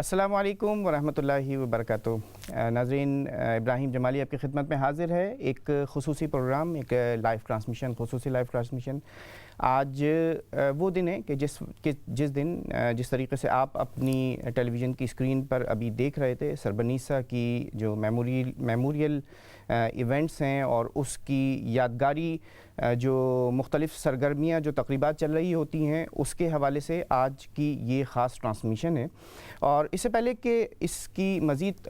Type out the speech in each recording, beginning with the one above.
السلام علیکم ورحمۃ اللہ وبرکاتہ۔ ناظرین، ابراہیم جمالی آپ کی خدمت میں حاضر ہے۔ ایک خصوصی پروگرام، ایک خصوصی لائیو ٹرانسمیشن۔ آج وہ دن ہے کہ جس دن جس طریقے سے آپ اپنی ٹیلی ویژن کی اسکرین پر ابھی دیکھ رہے تھے، سربنیسا کی جو میموریل ایونٹس ہیں اور اس کی یادگاری جو مختلف سرگرمیاں جو تقریبات چل رہی ہوتی ہیں، اس کے حوالے سے آج کی یہ خاص ٹرانسمیشن ہے۔ اور اس سے پہلے کہ اس کی مزید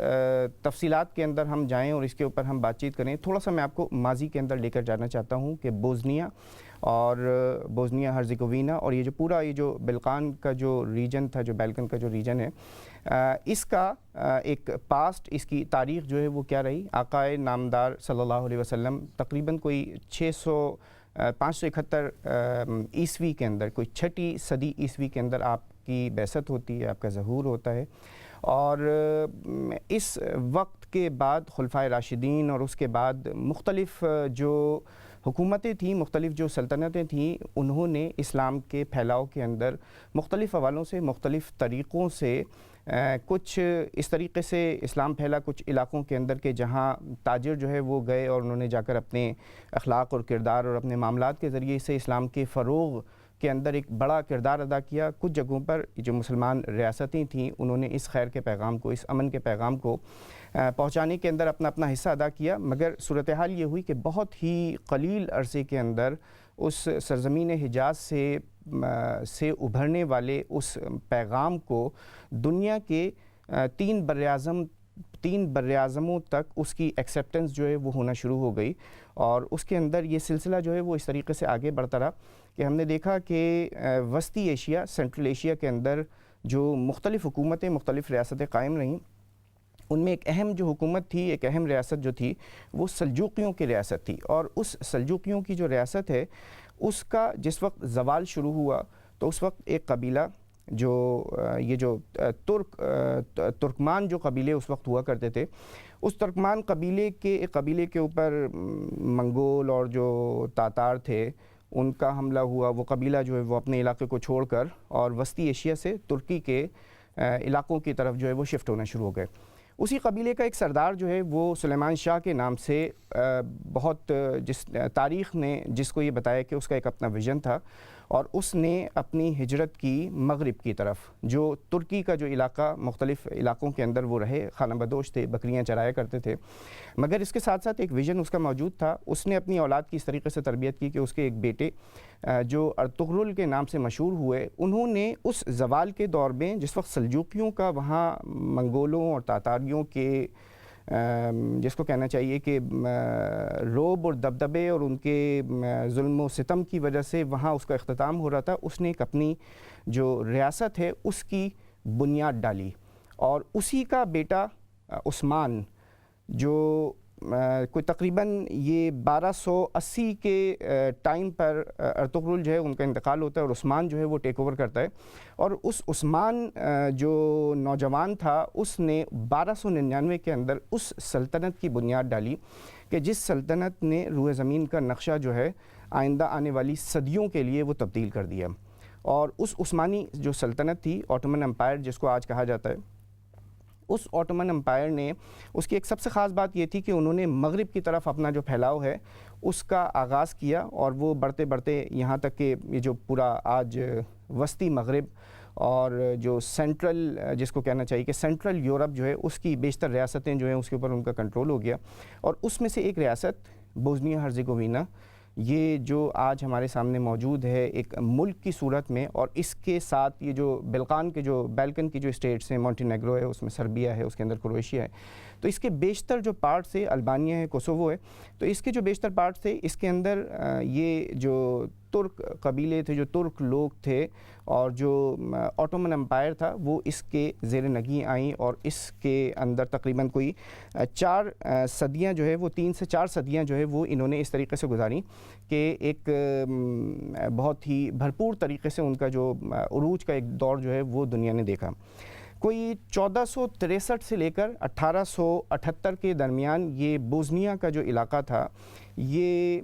تفصیلات کے اندر ہم جائیں اور اس کے اوپر ہم بات چیت کریں، تھوڑا سا میں آپ کو ماضی کے اندر لے کر جانا چاہتا ہوں کہ بوزنیا ہرزیگووینا اور یہ جو بلقان کا جو ریجن تھا، جو بیلکن کا جو ریجن ہے، اس کا ایک پاسٹ، اس کی تاریخ جو ہے وہ کیا رہی۔ آقائے نامدار صلی اللہ علیہ وسلم تقریباً کوئی 571 عیسوی کے اندر، کوئی 6 صدی عیسوی کے اندر آپ کی بعثت ہوتی ہے، آپ کا ظہور ہوتا ہے۔ اور اس وقت کے بعد خلفائے راشدین اور اس کے بعد مختلف جو حکومتیں تھیں، مختلف جو سلطنتیں تھیں، انہوں نے اسلام کے پھیلاؤ کے اندر مختلف حوالوں سے، مختلف طریقوں سے کچھ اس طریقے سے اسلام پھیلا کچھ علاقوں کے اندر کہ جہاں تاجر جو ہے وہ گئے اور انہوں نے جا کر اپنے اخلاق اور کردار اور اپنے معاملات کے ذریعے سے اسلام کے فروغ کے اندر ایک بڑا کردار ادا کیا۔ کچھ جگہوں پر جو مسلمان ریاستیں تھیں، انہوں نے اس خیر کے پیغام کو، اس امن کے پیغام کو پہنچانے کے اندر اپنا حصہ ادا کیا۔ مگر صورتحال یہ ہوئی کہ بہت ہی قلیل عرصے کے اندر اس سرزمین حجاز سے ابھرنے والے اس پیغام کو دنیا کے تین براعظموں تک اس کی ایکسیپٹنس جو ہے وہ ہونا شروع ہو گئی۔ اور اس کے اندر یہ سلسلہ جو ہے وہ اس طریقے سے آگے بڑھتا رہا کہ ہم نے دیکھا کہ وسطی ایشیا، سینٹرل ایشیا کے اندر جو مختلف حکومتیں، مختلف ریاستیں قائم رہیں، ان میں ایک اہم جو حکومت تھی، ایک اہم ریاست جو تھی، وہ سلجوقیوں کی ریاست تھی۔ اور اس سلجوقیوں کی جو ریاست ہے، اس کا جس وقت زوال شروع ہوا تو اس وقت ایک قبیلہ جو ترکمان جو قبیلے اس وقت ہوا کرتے تھے، اس ترکمان قبیلے کے اوپر منگول اور جو تاتار تھے، ان کا حملہ ہوا۔ وہ قبیلہ جو ہے وہ اپنے علاقے کو چھوڑ کر اور وسطی ایشیا سے ترکی کے علاقوں کی طرف جو ہے وہ شفٹ ہونا شروع ہو گئے۔ اسی قبیلے کا ایک سردار جو ہے وہ سلیمان شاہ کے نام سے بہت تاریخ نے جس کو یہ بتایا کہ اس کا ایک اپنا ویژن تھا، اور اس نے اپنی ہجرت کی مغرب کی طرف، جو ترکی کا جو علاقہ، مختلف علاقوں کے اندر وہ رہے، خانہ بدوش تھے، بکریاں چرایا کرتے تھے، مگر اس کے ساتھ ساتھ ایک ویژن اس کا موجود تھا۔ اس نے اپنی اولاد کی اس طریقے سے تربیت کی کہ اس کے ایک بیٹے جو ارطغرل کے نام سے مشہور ہوئے، انہوں نے اس زوال کے دور میں جس وقت سلجوقیوں کا وہاں منگولوں اور تاتاریوں کے جس کو کہنا چاہیے کہ رعب اور دبدبے اور ان کے ظلم و ستم کی وجہ سے وہاں اس کا اختتام ہو رہا تھا، اس نے ایک اپنی جو ریاست ہے اس کی بنیاد ڈالی۔ اور اسی کا بیٹا عثمان، جو کوئی تقریباً یہ 1280 کے ٹائم پر ارطغرل جو ہے ان کا انتقال ہوتا ہے اور عثمان جو ہے وہ ٹیک اوور کرتا ہے۔ اور اس عثمان جو نوجوان تھا، اس نے 1299 کے اندر اس سلطنت کی بنیاد ڈالی کہ جس سلطنت نے روئے زمین کا نقشہ جو ہے آئندہ آنے والی صدیوں کے لیے وہ تبدیل کر دیا۔ اور اس عثمانی جو سلطنت تھی، آٹومن امپائر جس کو آج کہا جاتا ہے، اس آٹومن امپائر نے، اس کی ایک سب سے خاص بات یہ تھی کہ انہوں نے مغرب کی طرف اپنا جو پھیلاؤ ہے اس کا آغاز کیا، اور وہ بڑھتے بڑھتے یہاں تک کہ یہ جو پورا آج وسطی مغرب اور جو سینٹرل جس کو کہنا چاہیے کہ سینٹرل یورپ جو ہے، اس کی بیشتر ریاستیں جو ہیں اس کے اوپر ان کا کنٹرول ہو گیا۔ اور اس میں سے ایک ریاست بوزنیا ہرزیگووینا، یہ جو آج ہمارے سامنے موجود ہے ایک ملک کی صورت میں، اور اس کے ساتھ یہ جو بیلکن کی جو اسٹیٹس ہیں، مونٹینیگرو ہے، اس میں سربیا ہے، اس کے اندر کروشیا ہے، تو اس کے بیشتر جو پارٹ سے البانیہ ہے، کوسوو ہے، تو اس کے جو بیشتر پارٹ تھے، اس کے اندر یہ جو ترک قبیلے تھے، جو ترک لوگ تھے، اور جو آٹومن امپائر تھا، وہ اس کے زیر نگیں آئیں، اور اس کے اندر تقریباً کوئی 4 صدیاں جو ہے وہ 3 سے 4 صدیاں جو ہے وہ انہوں نے اس طریقے سے گزاریں کہ ایک بہت ہی بھرپور طریقے سے ان کا جو عروج کا ایک دور جو ہے وہ دنیا نے دیکھا۔ کوئی 1463 سے لے کر 1878 کے درمیان یہ بوزنیا کا جو علاقہ تھا، یہ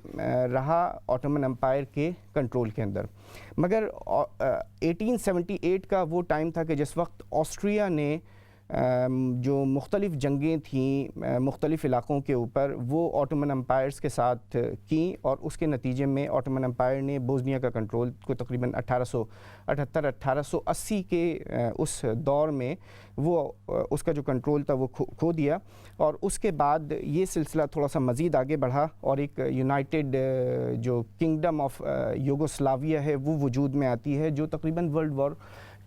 رہا آٹومن امپائر کے کنٹرول کے اندر۔ مگر 1878 کا وہ ٹائم تھا کہ جس وقت آسٹریا نے جو مختلف جنگیں تھیں مختلف علاقوں کے اوپر وہ آٹومن امپائرز کے ساتھ کیں، اور اس کے نتیجے میں آٹومن امپائر نے بوسنیا کا کنٹرول کو تقریباً 1878-1880 کے اس دور میں وہ اس کا جو کنٹرول تھا وہ کھو دیا، اور اس کے بعد یہ سلسلہ تھوڑا سا مزید آگے بڑھا اور ایک یونائٹڈ جو کنگڈم آف یوگوسلاویا ہے وہ وجود میں آتی ہے، جو تقریباً ورلڈ وار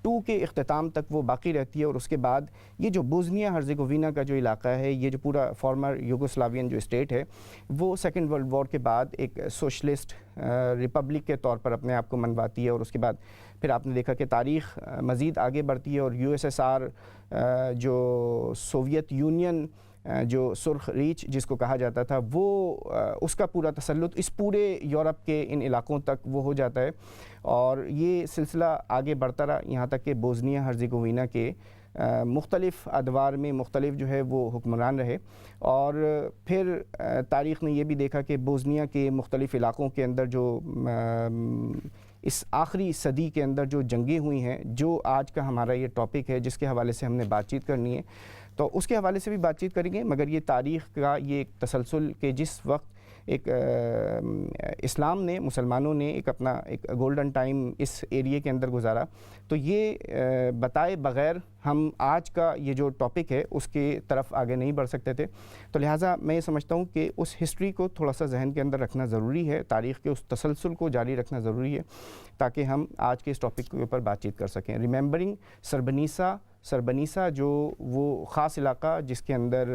2 کے اختتام تک وہ باقی رہتی ہے۔ اور اس کے بعد یہ جو بوسنیا ہرزیگووینا کا جو علاقہ ہے، یہ جو پورا فارمر یوگوسلاوین جو اسٹیٹ ہے، وہ سیکنڈ ورلڈ وار کے بعد ایک سوشلسٹ ریپبلک کے طور پر اپنے آپ کو منواتی ہے، اور اس کے بعد پھر آپ نے دیکھا کہ تاریخ مزید آگے بڑھتی ہے، اور USSR جو سوویت یونین جو سرخ ریچ جس کو کہا جاتا تھا، وہ اس کا پورا تسلط اس پورے یورپ کے ان علاقوں تک وہ ہو جاتا ہے، اور یہ سلسلہ آگے بڑھتا رہا یہاں تک کہ بوسنیا ہرزیگووینا کے مختلف ادوار میں مختلف جو ہے وہ حکمران رہے، اور پھر تاریخ نے یہ بھی دیکھا کہ بوسنیا کے مختلف علاقوں کے اندر جو اس آخری صدی کے اندر جو جنگیں ہوئی ہیں، جو آج کا ہمارا یہ ٹاپک ہے جس کے حوالے سے ہم نے بات چیت کرنی ہے، تو اس کے حوالے سے بھی بات چیت کریں گے، مگر یہ تاریخ کا یہ ایک تسلسل کہ جس وقت ایک اسلام نے مسلمانوں نے ایک اپنا ایک گولڈن ٹائم اس ایریے کے اندر گزارا، تو یہ بتائے بغیر ہم آج کا یہ جو ٹاپک ہے اس کے طرف آگے نہیں بڑھ سکتے تھے، تو لہٰذا میں یہ سمجھتا ہوں کہ اس ہسٹری کو تھوڑا سا ذہن کے اندر رکھنا ضروری ہے، تاریخ کے اس تسلسل کو جاری رکھنا ضروری ہے تاکہ ہم آج کے اس ٹاپک کے اوپر بات چیت کر سکیں۔ ریممبرنگ سربنیسا جو وہ خاص علاقہ جس کے اندر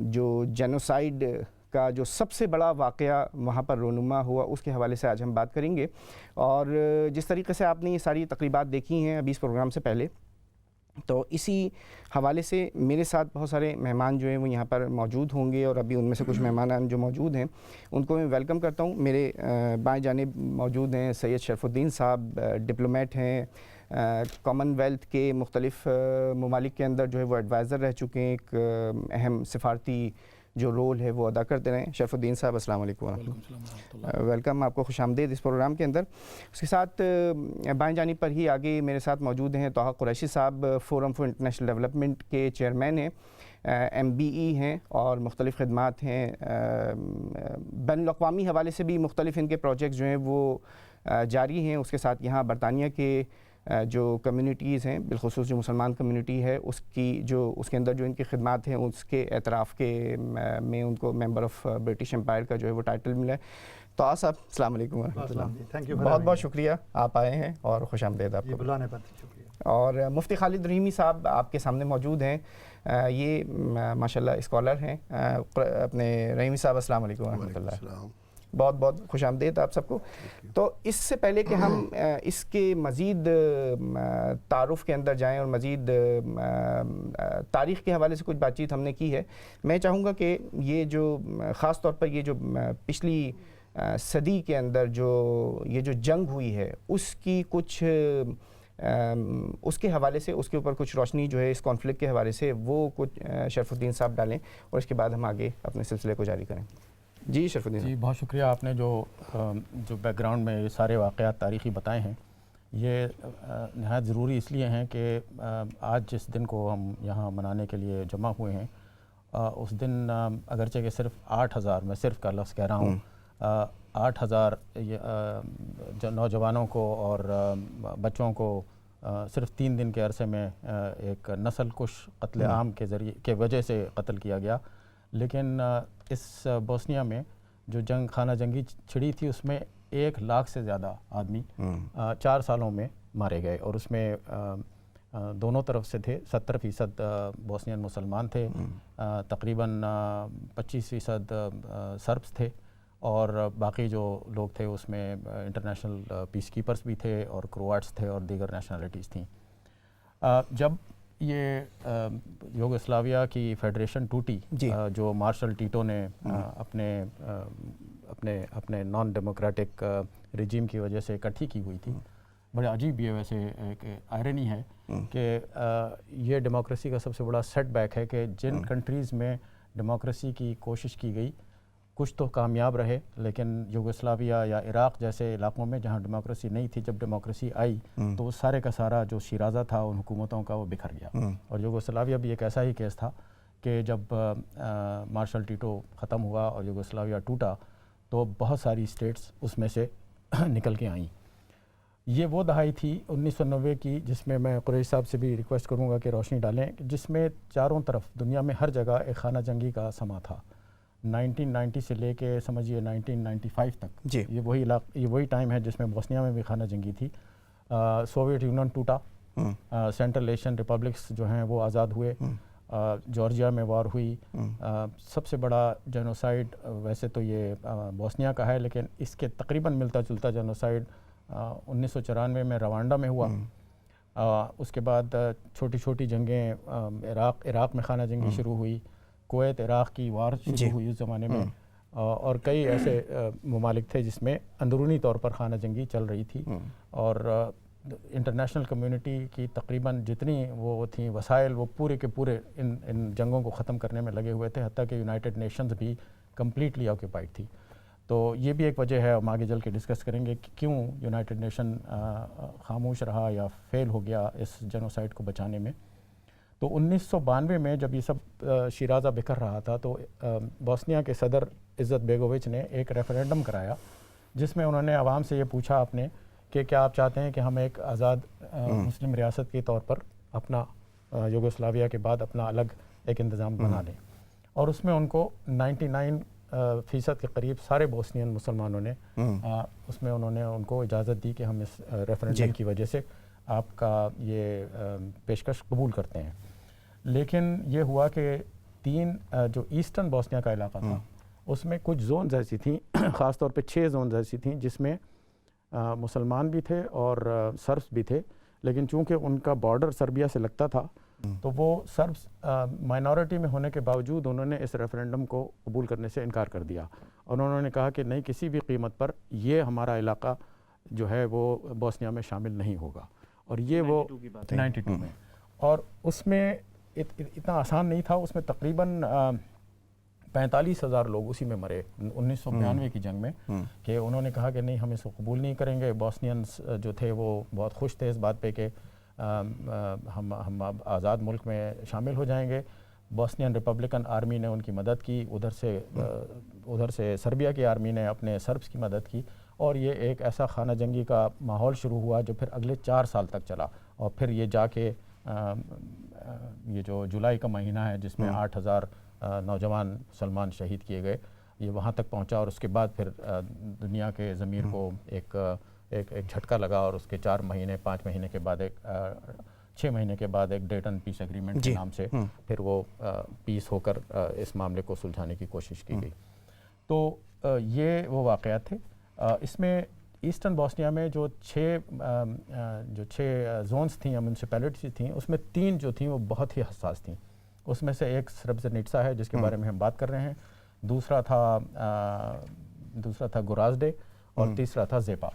جو جینوسائیڈ کا جو سب سے بڑا واقعہ وہاں پر رونما ہوا، اس کے حوالے سے آج ہم بات کریں گے، اور جس طریقے سے آپ نے یہ ساری تقریبات دیکھی ہیں ابھی اس پروگرام سے پہلے، تو اسی حوالے سے میرے ساتھ بہت سارے مہمان جو ہیں وہ یہاں پر موجود ہوں گے، اور ابھی ان میں سے کچھ مہمان جو موجود ہیں ان کو میں ویلکم کرتا ہوں۔ میرے بائیں جانب موجود ہیں سید شرف الدین صاحب، ڈپلومیٹ ہیں، کامن ویلتھ کے مختلف ممالک کے اندر جو ہے وہ ایڈوائزر رہ چکے ہیں، ایک اہم سفارتی جو رول ہے وہ ادا کرتے رہے ہیں۔ شرف الدین صاحب السلام علیکم ورحمۃ اللہ، ویلکم، آپ کو خوش آمدید اس پروگرام کے اندر۔ اس کے ساتھ بائیں جانب پر ہی آگے میرے ساتھ موجود ہیں طه قریشی صاحب، فورم فار انٹرنیشنل ڈیولپمنٹ کے چیئرمین ہیں، MBE ہیں اور مختلف خدمات ہیں، بین الاقوامی حوالے سے بھی مختلف ان کے پروجیکٹس جو ہیں وہ جاری ہیں۔ اس کے ساتھ یہاں برطانیہ کے جو کمیونٹیز ہیں، بالخصوص جو مسلمان کمیونٹی ہے، اس کے اندر جو ان کی خدمات ہیں اس کے اعتراف کے میں ان کو ممبر آف برٹش امپائر کا جو ہے وہ ٹائٹل ملا ہے۔ تو صاحب السلام علیکم ورحمۃ اللہ، بہت بہت شکریہ آپ آئے ہیں اور خوش آمدید آپ کو بلانے پر شکریہ۔ اور مفتی خالد رحیمی صاحب آپ کے سامنے موجود ہیں، یہ ماشاءاللہ اسکالر ہیں۔ اپنے رحیمی صاحب السلام علیکم ورحمۃ اللہ، بہت بہت خوش آمدید آپ سب کو۔ تو اس سے پہلے کہ ہم اس کے مزید تعارف کے اندر جائیں اور مزید تاریخ کے حوالے سے کچھ بات چیت ہم نے کی ہے، میں چاہوں گا کہ یہ جو خاص طور پر یہ جو پچھلی صدی کے اندر جو یہ جو جنگ ہوئی ہے اس کی کچھ اس کے حوالے سے اس کے اوپر کچھ روشنی جو ہے اس کانفلکٹ کے حوالے سے وہ کچھ شرف الدین صاحب ڈالیں، اور اس کے بعد ہم آگے اپنے سلسلے کو جاری کریں۔ جی شرف الدین۔ جی بہت شکریہ، آپ نے جو بیک گراؤنڈ میں یہ سارے واقعات تاریخی بتائے ہیں، یہ نہایت ضروری اس لیے ہیں کہ آج جس دن کو ہم یہاں منانے کے لیے جمع ہوئے ہیں، اس دن اگرچہ کہ صرف 8,000، میں صرف کا لفظ کہہ رہا ہوں، 8,000 نوجوانوں کو اور بچوں کو صرف 3 دن کے عرصے میں ایک نسل کش قتل عام کے وجہ سے قتل کیا گیا، لیکن اس بوسنیا میں جو خانہ جنگی چھڑی تھی اس میں 1 لاکھ سے زیادہ آدمی 4 سالوں میں مارے گئے، اور اس میں دونوں طرف سے تھے۔ 70% بوسنین مسلمان تھے، تقریباً 25% سربس تھے، اور باقی جو لوگ تھے اس میں انٹرنیشنل پیس کیپرز بھی تھے اور کرواٹس تھے اور دیگر نیشنلٹیز تھیں۔ جب یہ یوگوسلاویا کی فیڈریشن ٹوٹی، جو مارشل ٹیٹو نے اپنے نان ڈیموکریٹک رجیم کی وجہ سے اکٹھی کی ہوئی تھی، بڑے عجیب یہ ویسے ایک آئرنی ہے کہ یہ ڈیموکریسی کا سب سے بڑا سیٹ بیک ہے کہ جن کنٹریز میں ڈیموکریسی کی کوشش کی گئی، کچھ تو کامیاب رہے، لیکن یوگوسلاویا یا عراق جیسے علاقوں میں جہاں ڈیموکریسی نہیں تھی، جب ڈیموکریسی آئی تو وہ سارے کا سارا جو شیرازہ تھا ان حکومتوں کا وہ بکھر گیا. اور یوگوسلاویا بھی ایک ایسا ہی کیس تھا کہ جب مارشل ٹیٹو ختم ہوا اور یوگوسلاویا ٹوٹا تو بہت ساری اسٹیٹس اس میں سے نکل کے آئیں. یہ وہ دہائی تھی 1990 کی جس میں میں قریشی صاحب سے بھی ریکویسٹ کروں گا کہ روشنی ڈالیں، جس میں چاروں طرف دنیا میں ہر جگہ ایک خانہ جنگی کا سما تھا. 1990 سے لے کے سمجھیے 1995 تک جی یہ وہی ٹائم ہے جس میں بوسنیا میں بھی خانہ جنگی تھی. سوویٹ یونین ٹوٹا، سینٹرل ایشین ریپبلکس جو ہیں وہ آزاد ہوئے، جارجیا میں وار ہوئی. سب سے بڑا جینوسائیڈ ویسے تو یہ بوسنیا کا ہے، لیکن اس کے تقریباً ملتا جلتا جینوسائیڈ 1994 میں روانڈا میں ہوا. اس کے بعد چھوٹی چھوٹی جنگیں عراق میں خانہ جنگی شروع ہوئی، کویت عراق کی وار شروع ہوئی اس زمانے میں، اور کئی ایسے ممالک تھے جس میں اندرونی طور پر خانہ جنگی چل رہی تھی. اور انٹرنیشنل کمیونٹی کی تقریباً جتنی وہ تھیں وسائل وہ پورے کے پورے ان جنگوں کو ختم کرنے میں لگے ہوئے تھے، حتیٰ کہ یونائٹڈ نیشنز بھی کمپلیٹلی آکوپائڈ تھی. تو یہ بھی ایک وجہ ہے، ہم آگے چل کے ڈسکس کریں گے کہ کیوں یونائٹڈ نیشن خاموش رہا یا فیل ہو گیا اس جینوسائیڈ کو بچانے میں. تو 1992 میں جب یہ سب شیرازہ بکھر رہا تھا تو بوسنیا کے صدر عزت بیگووچ نے ایک ریفرینڈم کرایا جس میں انہوں نے عوام سے یہ پوچھا اپنے کہ کیا آپ چاہتے ہیں کہ ہم ایک آزاد مسلم ریاست کے طور پر اپنا یوگوسلاویا کے بعد اپنا الگ ایک انتظام بنا لیں. اور اس میں ان کو 99% کے قریب سارے بوسنین مسلمانوں نے اس میں انہوں نے ان کو اجازت دی کہ ہم اس ریفرینڈم کی وجہ سے آپ کا یہ پیشکش قبول کرتے ہیں. لیکن یہ ہوا کہ جو ایسٹرن بوسنیا کا علاقہ تھا اس میں کچھ زونز ایسی تھیں، خاص طور پہ 6 زونز ایسی تھیں جس میں مسلمان بھی تھے اور سربس بھی تھے، لیکن چونکہ ان کا بارڈر سربیا سے لگتا تھا تو وہ سربس مائنورٹی میں ہونے کے باوجود انہوں نے اس ریفرینڈم کو قبول کرنے سے انکار کر دیا. اور انہوں نے کہا کہ نہیں، کسی بھی قیمت پر یہ ہمارا علاقہ جو ہے وہ بوسنیا میں شامل نہیں ہوگا. اور یہ وہ 92 میں، اور اس میں اتنا آسان نہیں تھا. اس میں تقریباً 45,000 لوگ اسی میں مرے 1992 کی جنگ میں، کہ انہوں نے کہا کہ نہیں، ہم اس کو قبول نہیں کریں گے. بوسنینز جو تھے وہ بہت خوش تھے اس بات پہ کہ ہم اب آزاد ملک میں شامل ہو جائیں گے. بوسنین ریپبلکن آرمی نے ان کی مدد کی، ادھر سے سربیا کی آرمی نے اپنے سربس کی مدد کی، اور یہ ایک ایسا خانہ جنگی کا ماحول شروع ہوا جو پھر اگلے 4 سال تک چلا. اور پھر یہ جا کے یہ جو جولائی کا مہینہ ہے جس میں 8,000 نوجوان مسلمان شہید کیے گئے، یہ وہاں تک پہنچا. اور اس کے بعد پھر دنیا کے ضمیر کو ایک جھٹکا لگا، اور اس کے 4 مہینے 5 مہینے کے بعد 6 مہینے کے بعد ایک ڈیٹن پیس ایگریمنٹ کے نام سے پھر وہ پیس ہو کر اس معاملے کو سلجھانے کی کوشش کی گئی. تو یہ وہ واقعات تھے. اس میں ایسٹرن بوسنیا میں جو 6 زونز تھیں یا میونسپیلٹیز تھیں، اس میں 3 جو تھیں وہ بہت ہی حساس تھیں. اس میں سے ایک سربزنیٹسا ہے جس کے بارے میں ہم بات کر رہے ہیں، دوسرا تھا گورازڈے، اور تیسرا تھا زیپا.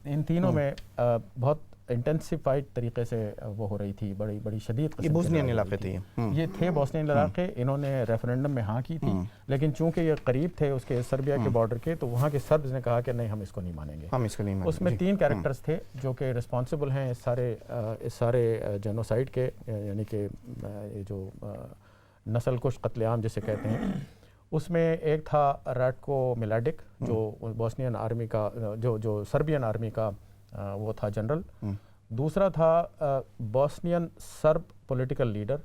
ان تینوں میں بہت انٹینسیفائڈ طریقے سے وہ ہو رہی تھی، بڑی شدید قسم بوسنین علاقے تھے. یہ تھے بوسنین علاقے. انہوں نے ریفرینڈم میں ہاں کی تھی، لیکن چونکہ یہ قریب تھے اس کے سربیا کے بارڈر کے، تو وہاں کے سربز نے کہا کہ نہیں، ہم اس کو نہیں مانیں گے. اس میں 3 کیریکٹرز تھے جو کہ رسپانسبل ہیں اس سارے جینوسائیڈ کے، یعنی کہ جو نسل کش قتل عام جسے کہتے ہیں. اس میں ایک تھا راٹکو ملاڈک جو بوسنین آرمی کا جو سربین آرمی کا وہ تھا جنرل. دوسرا تھا بوسنین سرب پولیٹیکل لیڈر،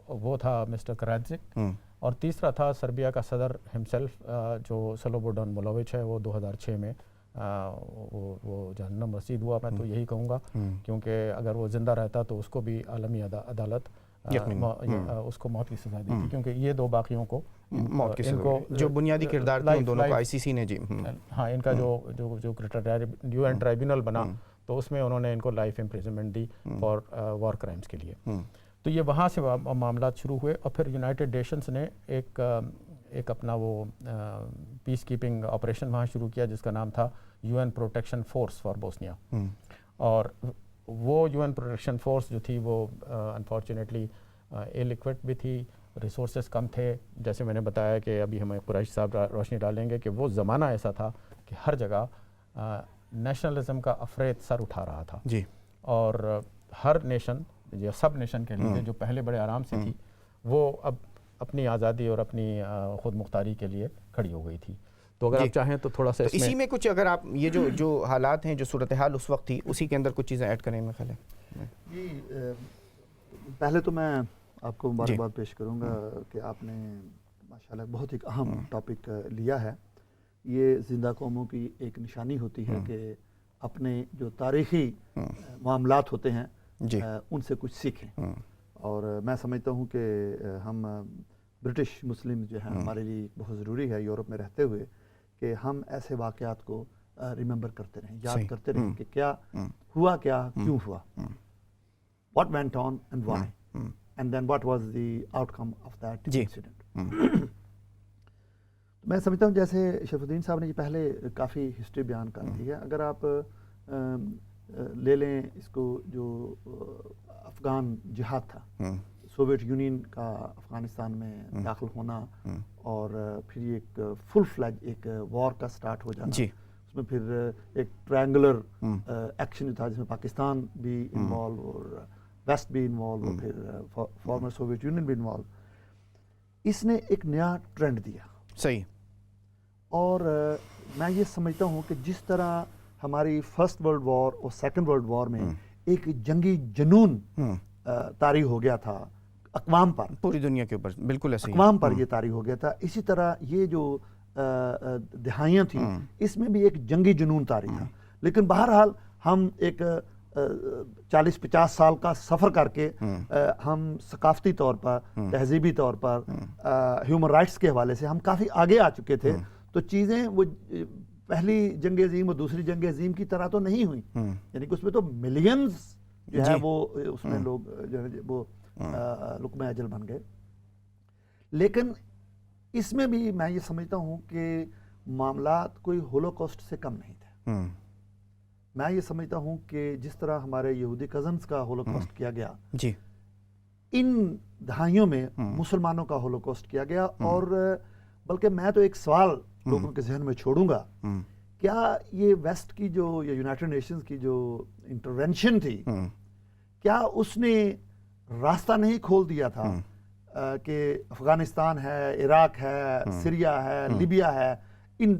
وہ تھا مسٹر کرادزک. اور تیسرا تھا سربیا کا صدر ہمسیلف جو سلوبوڈان مولووچ ہے. وہ 2006 میں وہ جہنم رسید ہوا. میں تو یہی کہوں گا، کیونکہ اگر وہ زندہ رہتا تو اس کو بھی عالمی عدالت اس کو موت کی سزا دی تھی، کیونکہ یہ 2 باقیوں کو موت کی سزا، جو بنیادی کردار تھے ان دونوں کو آئی سی سی نے ہاں ان کا جو یو این ٹرائبیونل بنا تو اس میں انہوں نے ان کو لائف امپریزنمنٹ دی فار وار کرائمز کے لیے. تو یہ وہاں سے معاملات شروع ہوئے، اور پھر یونائٹڈ نیشنز نے ایک اپنا وہ پیس کیپنگ آپریشن وہاں شروع کیا جس کا نام تھا U N protection force for Bosnia. اور وہ یو این پروٹیکشن فورس جو تھی وہ انفارچونیٹلی ایل اکوپڈ بھی تھی، ریسورسز کم تھے. جیسے میں نے بتایا کہ ابھی ہمیں قریشی صاحب روشنی ڈالیں گے کہ وہ زمانہ ایسا تھا کہ ہر جگہ نیشنلزم کا افریت سر اٹھا رہا تھا. جی. اور ہر نیشن یا سب نیشن کے لیے جو پہلے بڑے آرام سے تھی وہ اب اپنی آزادی اور اپنی خود مختاری کے لیے کھڑی ہو گئی تھی. تو اگر آپ چاہیں تو تھوڑا سا اسی میں کچھ اگر آپ یہ جو حالات ہیں جو صورتحال اس وقت تھی اسی کے اندر کچھ چیزیں ایڈ کریں. میں خیال ہے جی پہلے تو میں آپ کو مبارکباد پیش کروں گا کہ آپ نے ماشاءاللہ بہت ایک اہم ٹاپک لیا ہے. یہ زندہ قوموں کی ایک نشانی ہوتی ہے کہ اپنے جو تاریخی معاملات ہوتے ہیں ان سے کچھ سیکھیں. اور میں سمجھتا ہوں کہ ہم برٹش مسلم جو ہیں ہمارے لیے بہت ضروری ہے یورپ میں رہتے ہوئے کہ ہم ایسے واقعات کو ریممبر کرتے رہیں, یاد کرتے رہیں کہ کیا ہوا, کیا کیوں ہوا, what went on and why and then what was the outcome of that incident. میں سمجھتا ہوں جیسے شرف الدین صاحب نے یہ پہلے کافی ہسٹری بیان کر دی ہے. اگر آپ لے لیں اس کو جو افغان جہاد تھا, سوویت یونین کا افغانستان میں داخل ہونا اور پھر یہ ایک فل فلیج ایک وار کا سٹارٹ ہو جانا, اس میں پھر ایک ٹرائنگولر ایکشن تھا جس میں پاکستان بھی انوالو اور ویسٹ بھی انوالو اور پھر فارمر سوویت یونین بھی انوالو. اس نے ایک نیا ٹرینڈ دیا. صحیح. اور میں یہ سمجھتا ہوں کہ جس طرح ہماری فرسٹ ورلڈ وار اور سیکنڈ ورلڈ وار میں ایک جنگی جنون طاری ہو گیا تھا اقوام پر, پوری دنیا کے اوپر, بالکل ایسے اقوام پر یہ طاری ہو گیا تھا, اسی طرح یہ جو دہائیاں تھیں اس میں بھی ایک جنگی جنون طاری تھا. لیکن بہرحال ہم ایک 40-50 سال کا سفر کر کے ہم ثقافتی طور پر, تہذیبی طور پر, ہیومن رائٹس کے حوالے سے ہم کافی آگے آ چکے تھے. تو چیزیں وہ پہلی جنگ عظیم اور دوسری جنگ عظیم کی طرح تو نہیں ہوئی, یعنی کہ اس میں تو ملینز جو ہے وہ اس میں لوگ جو ہے وہ لقمہ اجل بن گئے. لیکن اس میں بھی میں یہ سمجھتا ہوں کہ معاملات کوئی ہولوکاسٹ سے کم نہیں تھے. میں یہ سمجھتا ہوں کہ جس طرح ہمارے یہودی کزنز کا ہولوکاسٹ کیا گیا, ان دہائیوں میں مسلمانوں کا ہولوکاسٹ کیا گیا. اور بلکہ میں تو ایک سوال لوگوں کے ذہن میں چھوڑوں گا, کیا یہ ویسٹ کی جو یا یونائٹڈ نیشنز کی جو انٹرونشن تھی, کیا اس نے راستہ نہیں کھول دیا تھا کہ افغانستان ہے, عراق ہے, سیریا ہے, لیبیا ہے, ان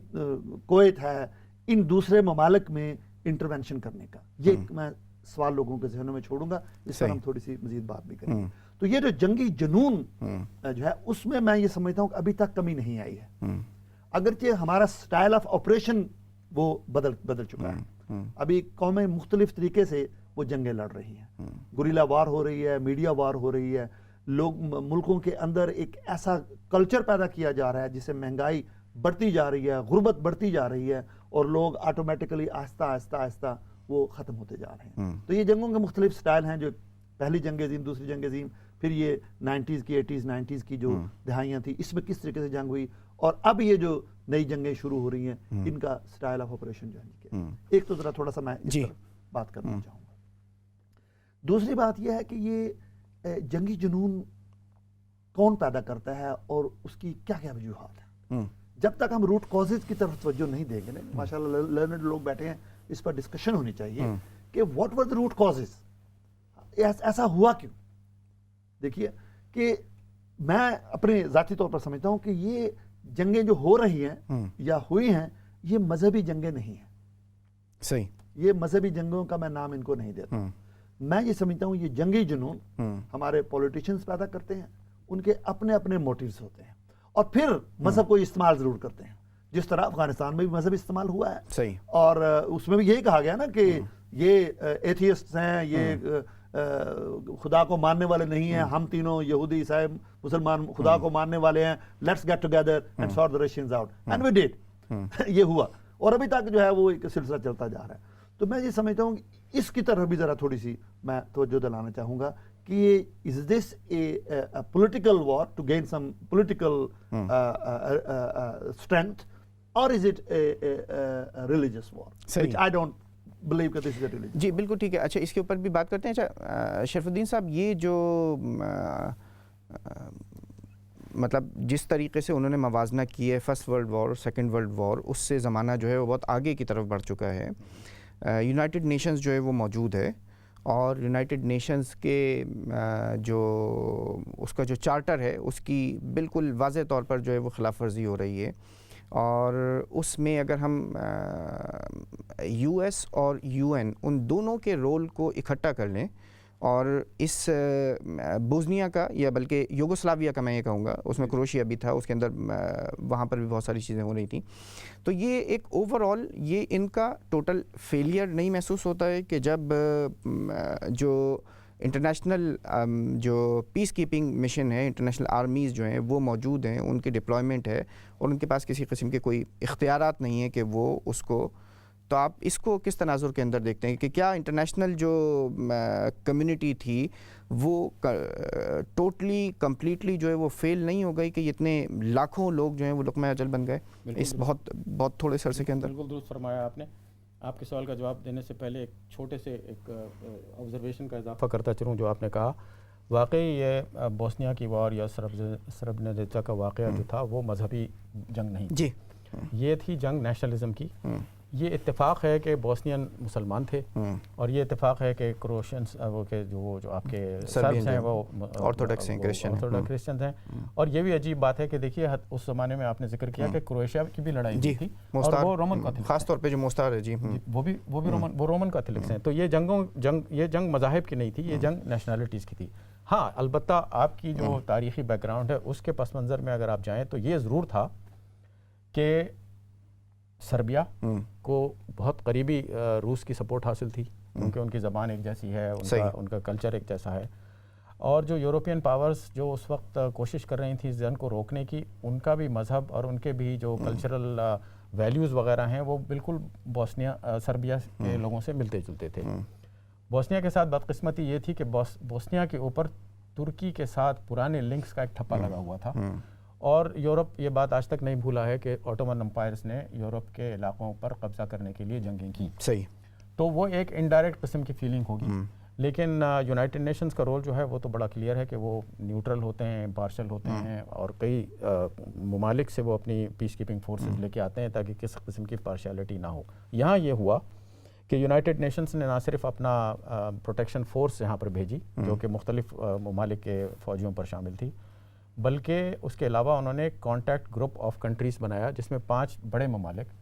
کویت ہے, ان دوسرے ممالک میں انٹرونشن کرنے کا؟ یہ میں سوال لوگوں کے ذہنوں میں چھوڑوں گا, اس پر ہم تھوڑی سی مزید بات بھی کریں گے. تو یہ جو جنگی جنون جو ہے اس میں یہ سمجھتا ہوں کہ ابھی تک کمی نہیں آئی ہے, اگرچہ ہمارا سٹائل آف آپریشن وہ بدل چکا ہے. ابھی قومیں مختلف طریقے سے وہ جنگیں لڑ رہی ہیں, گوریلا وار ہو رہی ہے, میڈیا وار ہو رہی ہے, لوگ ملکوں کے اندر ایک ایسا کلچر پیدا کیا جا رہا ہے جس سے مہنگائی بڑھتی جا رہی ہے, غربت بڑھتی جا رہی ہے, اور لوگ آٹومیٹکلی آہستہ آہستہ آہستہ وہ ختم ہوتے جا رہے ہیں. تو یہ جنگوں کے مختلف سٹائل ہیں, جو پہلی جنگ عظیم, دوسری جنگ عظیم, پھر یہ 90s کی 80s 90s کی جو دہائیاں تھی اس میں کس طریقے سے جنگ ہوئی, اور اب یہ جو نئی جنگیں شروع ہو رہی ہیں ان کا سٹائل آف آپریشن جو ہے. ایک تو ذرا تھوڑا سا میں اس پر بات کرنا چاہوں گا. دوسری بات یہ ہے کہ یہ جنگی جنون کون پیدا کرتا ہے اور اس کی کیا کیا وجوہات ہیں. جب تک ہم روٹ کازز کی طرف توجہ نہیں دیں گے نا, ماشاءاللہ لرنڈ لوگ بیٹھے ہیں, اس پر ڈسکشن ہونی چاہیے کہ what were the root causes, ایسا ہوا کیوں. دیکھیے کہ میں اپنے ذاتی طور پر سمجھتا ہوں کہ یہ جنگیں جو ہو رہی ہیں یا ہوئی ہیں یہ مذہبی جنگیں نہیں ہیں. صحیح. یہ مذہبی جنگوں کا میں نام ان کو نہیں دیتا. میں یہ سمجھتا ہوں یہ جنگی جنون ہمارے پولیٹیشینز پیدا کرتے ہیں, ان کے اپنے اپنے موٹیوز ہوتے ہیں, اور پھر مذہب کو استعمال ضرور کرتے ہیں, جس طرح افغانستان میں بھی مذہب استعمال ہوا ہے. صحیح. اور اس میں بھی یہی کہا گیا نا کہ یہ ایتھیسٹس ہیں, یہ خدا کو ماننے والے نہیں ہیں, ہم تینوں یہودی عیسائی مسلمان خدا کو ماننے والے ہیں, let's get together and sort the Russians out, and we did. یہ ہوا, اور ابھی تک جو ہے وہ ایک سلسلہ چلتا جا رہا ہے. تو میں یہ سمجھتا ہوں اس کی طرف بھی ذرا تھوڑی سی میں توجہ دلانا چاہوں گا کہ is this a political war to gain some political strength, اور is it a religious war, which I don't believe that this is a religion. جی بالکل ٹھیک ہے. اچھا اس کے اوپر بھی بات کرتے ہیں. اچھا شرف الدین صاحب, یہ جو مطلب جس طریقے سے انہوں نے موازنہ کی ہے فرسٹ ورلڈ وار اور سیکنڈ ورلڈ وار، اس سے زمانہ جو ہے وہ بہت آگے کی طرف بڑھ چکا ہے. یونائٹڈ نیشنز جو ہے وہ موجود ہے، اور یونائٹڈ نیشنز کے جو اس کا جو چارٹر ہے اس کی بالکل واضح طور پر جو ہے وہ خلاف ورزی ہو رہی ہے. اور اس میں اگر ہم یو ایس اور یو این ان دونوں کے رول کو اکٹھا کر لیں، اور اس بوزنیا کا، یا بلکہ یوگوسلاویا کا میں یہ کہوں گا، اس میں کروشیا بھی تھا، اس کے اندر وہاں پر بھی بہت ساری چیزیں ہو رہی تھیں، تو یہ ایک اوور آل یہ ان کا ٹوٹل فیلئر نہیں محسوس ہوتا ہے کہ جب جو انٹرنیشنل جو پیس کیپنگ مشن ہے، انٹرنیشنل آرمیز جو ہیں وہ موجود ہیں، ان کی ڈپلائمنٹ ہے، اور ان کے پاس کسی قسم کے کوئی اختیارات نہیں ہیں کہ وہ اس کو، تو آپ اس کو کس تناظر کے اندر دیکھتے ہیں کہ کیا انٹرنیشنل جو کمیونٹی تھی وہ ٹوٹلی کمپلیٹلی جو ہے وہ فیل نہیں ہو گئی کہ اتنے لاکھوں لوگ جو ہیں وہ لقمہ اجل بن گئے اس بہت تھوڑے سے عرصے کے اندر؟ بالکل درست فرمایا آپ نے. آپ کے سوال کا جواب دینے سے پہلے ایک چھوٹے سے ایک آبزرویشن کا اضافہ کرتا چلوں. جو آپ نے کہا واقعی یہ بوسنیا کی وار یا سربنیزا کا واقعہ جو تھا وہ مذہبی جنگ نہیں جی، یہ تھی جنگ نیشنلزم کی. یہ اتفاق ہے کہ بوسنین مسلمان تھے، اور یہ اتفاق ہے کہ کروشینس وہ کہ جو آپ کے سربز ہیں وہ آرتھوڈکس ہیں، کرسچنز ہیں. اور یہ بھی عجیب بات ہے کہ دیکھیے اس زمانے میں آپ نے ذکر کیا کہ کروشیا کی بھی لڑائی ہوئی تھی، اور وہ رومن کیتھولک، خاص طور پہ جو موستار ہے، جی وہ بھی رومن کیتھولکس ہیں. تو یہ جنگ مذاہب کی نہیں تھی، یہ جنگ نیشنلٹیز کی تھی. ہاں البتہ آپ کی جو تاریخی بیک گراؤنڈ ہے اس کے پس منظر میں اگر آپ جائیں تو یہ ضرور تھا کہ سربیا کو بہت قریبی روس کی سپورٹ حاصل تھی، کیونکہ ان کی زبان ایک جیسی ہے، ان کا کلچر ایک جیسا ہے. اور جو یورپین پاورز جو اس وقت کوشش کر رہی تھیں اس جنگ کو روکنے کی، ان کا بھی مذہب اور ان کے بھی جو کلچرل ویلیوز وغیرہ ہیں وہ بالکل سربیا کے لوگوں سے ملتے جلتے تھے. بوسنیا کے ساتھ بدقسمتی یہ تھی کہ بوسنیا کے اوپر ترکی کے ساتھ پرانے لنکس کا ایک ٹھپا لگا ہوا تھا، اور یورپ یہ بات آج تک نہیں بھولا ہے کہ آٹومن امپائرز نے یورپ کے علاقوں پر قبضہ کرنے کے لیے جنگیں کی. صحیح. تو وہ ایک انڈائریکٹ قسم کی فیلنگ ہوگی. لیکن یونائٹڈ نیشنز کا رول جو ہے وہ تو بڑا کلیئر ہے کہ وہ نیوٹرل ہوتے ہیں، امپارشل ہوتے ہیں، اور کئی ممالک سے وہ اپنی پیس کیپنگ فورسز لے کے آتے ہیں تاکہ کس قسم کی پارشیلٹی نہ ہو. یہاں یہ ہوا کہ یونائٹڈ نیشنز نے نہ صرف اپنا پروٹیکشن فورس یہاں پر بھیجی جو کہ مختلف ممالک کے فوجیوں پر شامل تھی، بلکہ اس کے علاوہ انہوں نے کانٹیکٹ گروپ آف کنٹریز بنایا جس میں 5 بڑے ممالک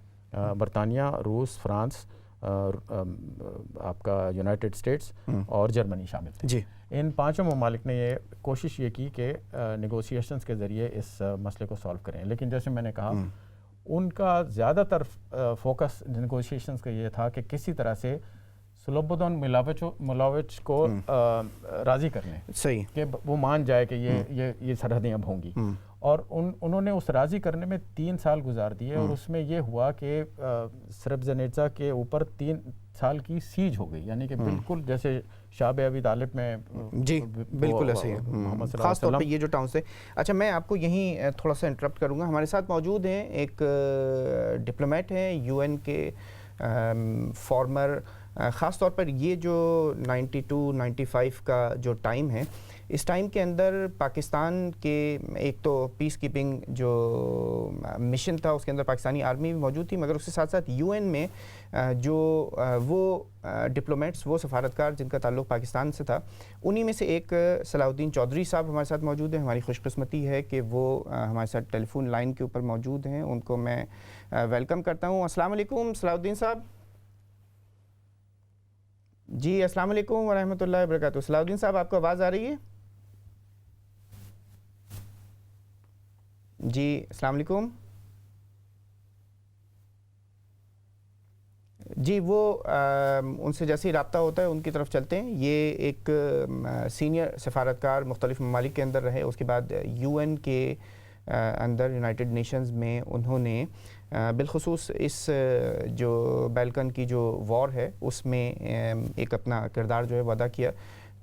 برطانیہ، روس، فرانس، آپ کا یونائٹڈ اسٹیٹس اور جرمنی شامل تھے. جی. ان 5 ممالک نے یہ کوشش یہ کی کہ نیگوسیشنز کے ذریعے اس مسئلے کو سالو کریں. لیکن جیسے میں نے کہا ان کا زیادہ تر فوکس نیگوشیشنز کا یہ تھا کہ کسی طرح سے سلوبودان ملاوچ کو راضی کر لیں. صحیح. کہ وہ مان جائے کہ یہ سرحدیں اب ہوں گی. اور انہوں نے اس راضی کرنے میں 3 سال گزار دیے، اور اس میں یہ ہوا کہ سربزنیٹزا کے اوپر 3 سال کی سیج ہو گئی، یعنی کہ بالکل جیسے شعب ابی طالب میں. جی بالکل ایسے ہی ہے، خاص طور پہ یہ جو ٹاؤن سے. اچھا میں آپ کو یہیں تھوڑا سا انٹرپٹ کروں گا. ہمارے ساتھ موجود ہیں ایک ڈپلومیٹ ہیں یو این کے فارمر. خاص طور پر یہ جو 92-95 کا جو ٹائم ہے، اس ٹائم کے اندر پاکستان کے ایک تو پیس کیپنگ جو مشن تھا اس کے اندر پاکستانی آرمی بھی موجود تھی، مگر اس کے ساتھ ساتھ یو این میں جو وہ ڈپلومیٹس، وہ سفارتکار جن کا تعلق پاکستان سے تھا، انہی میں سے ایک صلاح الدین چودھری صاحب ہمارے ساتھ موجود ہیں. ہماری خوش قسمتی ہے کہ وہ ہمارے ساتھ ٹیلی فون لائن کے اوپر موجود ہیں. ان کو میں ویلکم کرتا ہوں. السلام علیکم صلاح الدین صاحب. جی السلام علیکم ورحمۃ اللہ وبرکاتہ. صلاح الدین صاحب آپ کو آواز آ رہی ہے؟ جی السلام علیکم. جی وہ ان سے جیسے ہی رابطہ ہوتا ہے ان کی طرف چلتے ہیں. یہ ایک سینئر سفارتکار مختلف ممالک کے اندر رہے، اس کے بعد یو این کے اندر یونائٹڈ نیشنز میں انہوں نے بالخصوص اس جو بیلکن کی جو وار ہے اس میں ایک اپنا کردار جو ہے وہ ادا کیا.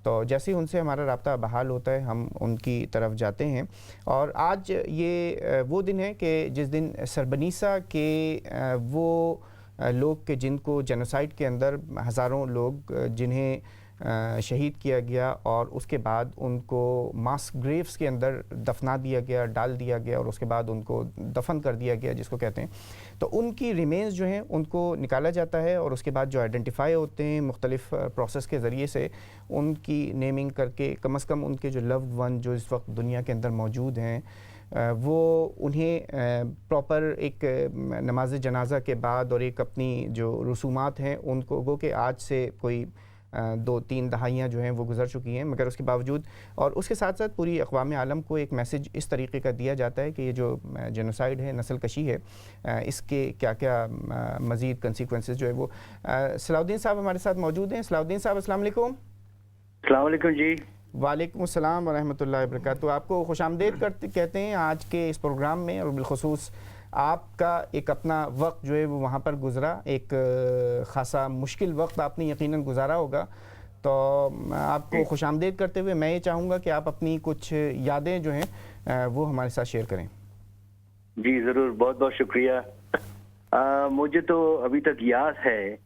تو جیسے ہی ان سے ہمارا رابطہ بحال ہوتا ہے ہم ان کی طرف جاتے ہیں. اور آج یہ وہ دن ہے کہ جس دن سربنیسا کے وہ لوگ کہ جن کو جینوسائیڈ کے اندر ہزاروں لوگ جنہیں شہید کیا گیا اور اس کے بعد ان کو ماس گریوز کے اندر دفنا دیا گیا، ڈال دیا گیا اور اس کے بعد ان کو دفن کر دیا گیا جس کو کہتے ہیں. تو ان کی ریمینز جو ہیں ان کو نکالا جاتا ہے اور اس کے بعد جو آئیڈینٹیفائی ہوتے ہیں مختلف پروسیس کے ذریعے سے ان کی نیمنگ کر کے کم از کم ان کے جو لوڈ ون جو اس وقت دنیا کے اندر موجود ہیں وہ انہیں پراپر ایک نماز جنازہ کے بعد اور ایک اپنی جو رسومات ہیں ان کو گو کہ آج سے کوئی 2-3 دہائیاں جو ہیں وہ گزر چکی ہیں، مگر اس کے باوجود اور اس کے ساتھ ساتھ پوری اقوام عالم کو ایک میسج اس طریقے کا دیا جاتا ہے کہ یہ جو جینوسائیڈ ہے، نسل کشی ہے، اس کے کیا کیا مزید کنسیکوینسز جو ہے وہ. صلاح الدین صاحب ہمارے ساتھ موجود ہیں. صلاح الدین صاحب السلام علیکم. السلام علیکم جی. وعلیکم السلام ورحمۃ اللہ وبرکاتہ. آپ کو خوش آمدید کہتے ہیں آج کے اس پروگرام میں، اور بالخصوص آپ کا ایک اپنا وقت جو ہے وہ وہاں پر گزرا، ایک خاصا مشکل وقت آپ نے یقیناً گزارا ہوگا. تو آپ کو خوش آمدید کرتے ہوئے میں یہ چاہوں گا کہ آپ اپنی کچھ یادیں جو ہیں وہ ہمارے ساتھ شیئر کریں. جی ضرور، بہت بہت شکریہ. مجھے تو ابھی تک یاد ہے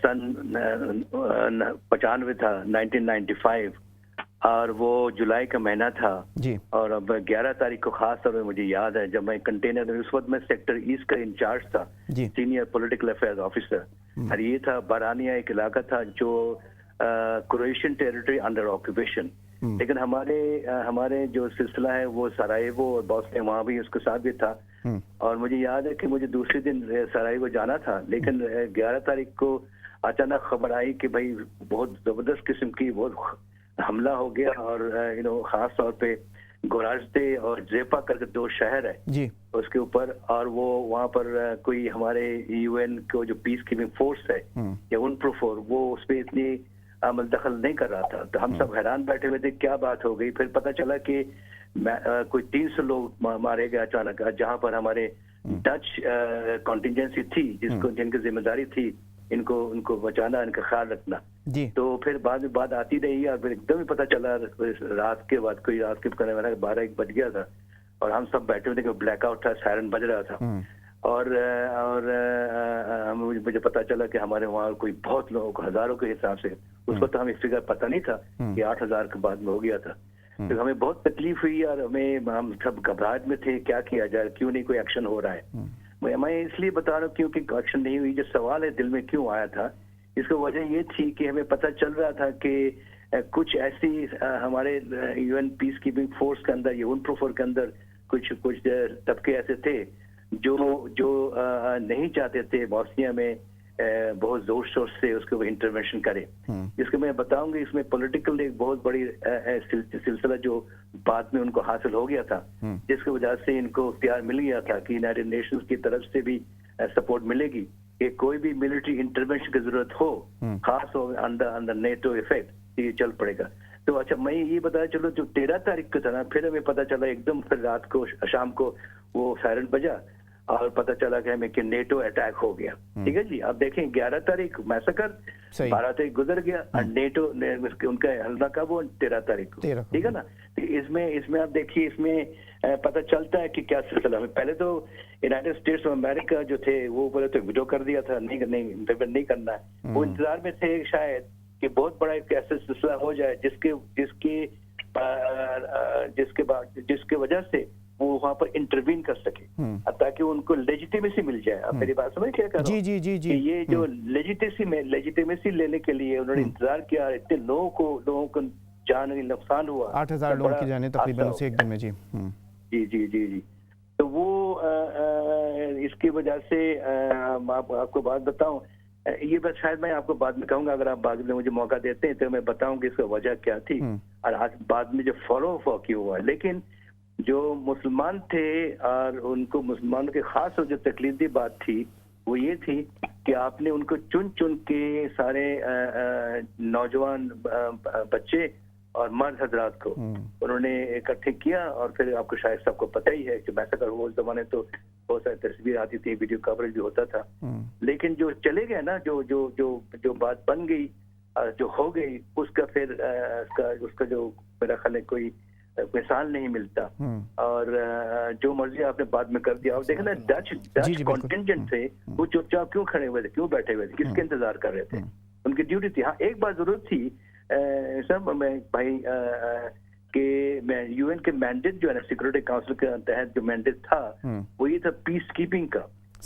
سن 95 تھا، 1995، اور وہ جولائی کا مہینہ تھا جی. اور اب 11 تاریخ کو خاص طور پہ مجھے یاد ہے جب میں کنٹینر، اس وقت میں سیکٹر ایسٹ کا انچارج تھا، جی. سینئر پولیٹیکل افیئرز آفیسر، اور یہ تھا بارانیہ، ایک علاقہ تھا جو کرویشین ٹیریٹری انڈر آکوپیشن، لیکن ہمارے جو سلسلہ ہے وہ سرائیوو اور بوسنیا وہاں بھی اس کے ساتھ بھی تھا. اور مجھے یاد ہے کہ مجھے دوسرے دن سرائیوو جانا تھا، لیکن 11 تاریخ کو اچانک خبر آئی کہ بھائی بہت زبردست قسم کی بہت حملہ ہو گیا، اور خاص طور پہ گورازدے اور زیپا کر کے 2 شہر ہے جی اس کے اوپر، اور وہ وہاں پر کوئی ہمارے یو این کو جو پیس کیپنگ فورس ہے یا UNPROFOR وہ اس پہ اتنی عمل دخل نہیں کر رہا تھا. تو ہم سب حیران بیٹھے ہوئے تھے کیا بات ہو گئی. پھر پتہ چلا کہ کوئی 300 لوگ مارے گئے اچانک، جہاں پر ہمارے ڈچ کانٹینجنسی تھی جن کی ذمہ داری تھی ان کو بچانا، ان کا خیال رکھنا. جی. تو پھر بعد میں بات آتی رہی اور پھر ایک دم ہی پتہ چلا رات کے بعد، کوئی رات کے 12-1 بج گیا تھا اور ہم سب بیٹھے ہوئے تھے کہ بلیک آؤٹ تھا، سائرن بج رہا تھا. اور مجھے پتا چلا کہ ہمارے وہاں کوئی بہت لوگوں کو، ہزاروں کے حساب سے، اس وقت ہمیں فگر پتہ نہیں تھا کہ 8,000 کے بعد میں ہو گیا تھا. تو ہمیں بہت تکلیف ہوئی اور ہم سب گھبراہٹ میں تھے کیا کیا جائے، کیوں نہیں کوئی ایکشن ہو رہا ہے. میں اس لیے بتا رہا ہوں کیونکہ ایکشن نہیں ہوئی. جو سوال ہے دل میں کیوں آیا تھا، اس کی وجہ یہ تھی کہ ہمیں پتہ چل رہا تھا کہ کچھ ایسی ہمارے U N peace keeping force کے اندر یا UNPROFOR کے اندر کچھ طبقے ایسے تھے جو نہیں چاہتے تھے بوسنیا میں بہت زور شور سے اس کے انٹرونشن کرے. جس کو میں بتاؤں گا اس میں پولیٹیکل ایک بہت بڑی سلسلہ جو بعد میں ان کو حاصل ہو گیا تھا، جس کی وجہ سے ان کو اختیار مل گیا تھا کہ یونائیٹڈ نیشنز کی طرف سے بھی سپورٹ ملے گی کہ کوئی بھی ملٹری انٹرونشن کی ضرورت ہو، خاص ہو اندر نیٹو افیکٹ، یہ چل پڑے گا. تو اچھا میں یہ بتایا چلو جو 13 تاریخ کو تھا نا، پھر ہمیں پتہ چلا ایک دم پھر رات کو شام کو وہ سائرن بجا اور پتہ چلا کہ ہمیں کہ نیٹو اٹیک ہو گیا. ٹھیک ہے جی. اب دیکھیں 11 تاریخ میسکر، 12 تاریخ گزر گیا اور نیٹو ان کا حملہ کب ہوا 13 تاریخ کو. ٹھیک ہے نا. اس میں آپ دیکھیے اس میں پتہ چلتا ہے کہ کیا سلسلہ ہے. پہلے تو یونائٹڈ اسٹیٹس آف امریکہ جو تھے وہ بولے تو ویٹو کر دیا تھا، نہیں کرنا ہے. وہ انتظار میں تھے شاید کہ بہت بڑا ایک ایسا سلسلہ ہو جائے جس کی وجہ سے وہ وہاں پر انٹروین کر سکے تاکہ ان کو لیجیٹیمیسی مل جائے. آپ میری بات سمجھ کیا کر رہا ہوں؟ جی. یہ جو لیجیٹیمیسی لینے کے لیے انہوں نے انتظار کیا، اتنے لوگوں کو جان نقصان ہوا، 8,000 لوگوں کی جانیں تقریباً اسے ایک دن میں. جی. تو وہ اس کی وجہ سے آپ کو بات بتاؤں، یہ بات شاید میں آپ کو بعد میں کہوں گا، اگر آپ بعد میں مجھے موقع دیتے ہیں تو میں بتاؤں کہ اس کا وجہ کیا تھی اور آج بعد میں جو فالو کیوں ہوا. لیکن جو مسلمان تھے اور ان کو مسلمانوں کے خاص جو تکلیف دی بات تھی وہ یہ تھی کہ آپ نے ان کو چن کے سارے نوجوان بچے اور مرد حضرات کو انہوں نے اکٹھے کیا، اور پھر آپ کو شاید سب کو پتہ ہی ہے کہ میسکر ہوا اس زمانے تو بہت ساری تصویر آتی تھی، ویڈیو کوریج بھی ہوتا تھا. لیکن جو چلے گئے نا، جو بات بن گئی جو ہو گئی، اس کا پھر اس کا جو میرا خیال ہے کوئی مثال نہیں ملتا. اور جو مرضی آپ نے بعد میں کر دیا. آپ دیکھیں نا ڈچ کانٹینجنٹ تھے، وہ چپ چاپ کیوں کھڑے ہوئے تھے، کیوں بیٹھے ہوئے تھے، کس کے انتظار کر رہے تھے؟ ان کی ڈیوٹی تھی. ہاں ایک بات ضرورت تھی سر میں بھائی کہ میں یو این کے مینڈیٹ جو ہے نا سیکورٹی کاؤنسل کے تحت جو مینڈیٹ تھا وہ یہ تھا پیس کیپنگ کا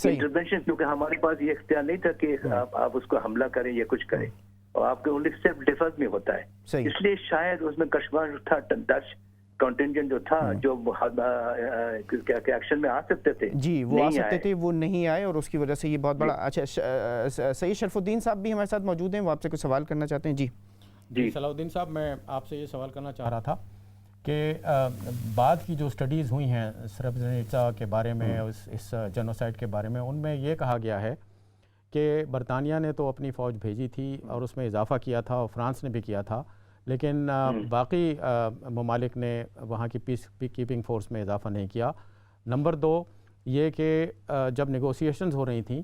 انٹرونشن, کیونکہ ہمارے پاس یہ اختیار نہیں تھا کہ آپ اس کو حملہ کریں یا کچھ کریں, اور آپ کے اونلی سیلف ڈیفینس میں ہوتا ہے. اس لیے شاید اس میں کشمیر تھا ڈچ کنٹینجنٹ جو تھا جو ایکشن میں آ سکتے تھے, جی وہ آ سکتے تھے, وہ نہیں آئے, اور اس کی وجہ سے یہ بہت بڑا. اچھا سید شرف الدین صاحب بھی ہمارے ساتھ موجود ہیں, وہ آپ سے کچھ سوال کرنا چاہتے ہیں. جی صلاح الدین صاحب, میں آپ سے یہ سوال کرنا چاہ رہا تھا کہ بعد کی جو سٹڈیز ہوئی ہیں سربرینیٹسا کے بارے میں, اس جینوسائیڈ کے بارے میں, ان میں یہ کہا گیا ہے کہ برطانیہ نے تو اپنی فوج بھیجی تھی اور اس میں اضافہ کیا تھا, اور فرانس نے بھی کیا تھا, لیکن باقی ممالک نے وہاں کی پیس کیپنگ فورس میں اضافہ نہیں کیا. نمبر 2 یہ کہ جب نیگوسیشنز ہو رہی تھیں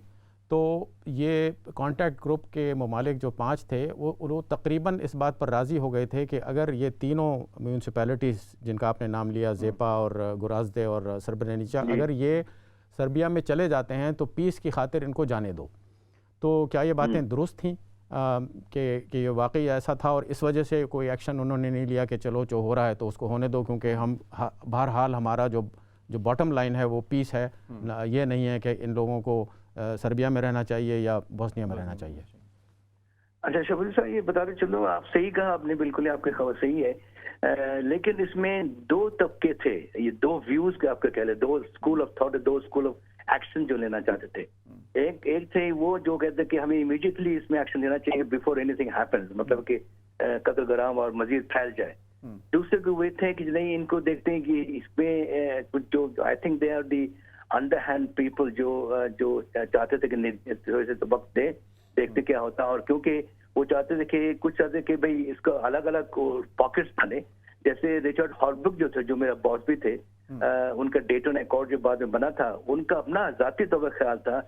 تو یہ کانٹیکٹ گروپ کے ممالک جو 5 تھے وہ تقریباً اس بات پر راضی ہو گئے تھے کہ اگر یہ تینوں میونسپیلٹیز جن کا آپ نے نام لیا, زیپا اور گرازدے اور سربرینیچا, اگر یہ سربیا میں چلے جاتے ہیں تو پیس کی خاطر ان کو جانے دو. تو کیا یہ باتیں درست تھیں کہ یہ واقعی ایسا تھا, اور اس وجہ سے کوئی ایکشن انہوں نے نہیں لیا کہ چلو جو ہو رہا ہے تو اس کو ہونے دو, کیونکہ ہم بہرحال ہمارا جو باٹم لائن ہے وہ پیس ہے, یہ نہیں ہے کہ ان لوگوں کو سربیا میں رہنا چاہیے یا بوسنیا میں رہنا چاہیے. اچھا شبیر صاحب یہ بتاتے چلو, آپ صحیح کہا آپ نے, بالکل آپ کی خبر صحیح ہے, لیکن اس میں 2 طبقے تھے, یہ 2 ویوز کے آپ کا کہہ لیں, 2 school of thought, 2 school of action جو لینا چاہتے تھے. ایک تھے وہ جو کہتے کہ ہمیں امیڈیٹلی اس میں ایکشن لینا چاہیے بیفور اینی تھنگ ہیپنز, مطلب کہ قتل گرام اور مزید پھیل جائے. دوسرے کو وہ تھے کہ نہیں, ان کو دیکھتے ہیں کہ اس میں جو I think they are the under hand people جو چاہتے تھے کہ تھوڑے سے وقت دے, دیکھتے کیا ہوتا, اور کیونکہ وہ چاہتے تھے کہ کچھ چاہتے کہ بھائی اس کو الگ الگ پاکٹس بنے, جیسے ریچرڈ ہاربک جو تھے, جو میرا باس بھی تھے, ان کا ڈیٹون ایکارڈ جو بعد میں بنا تھا, ان کا اپنا ذاتی طور پر خیال تھا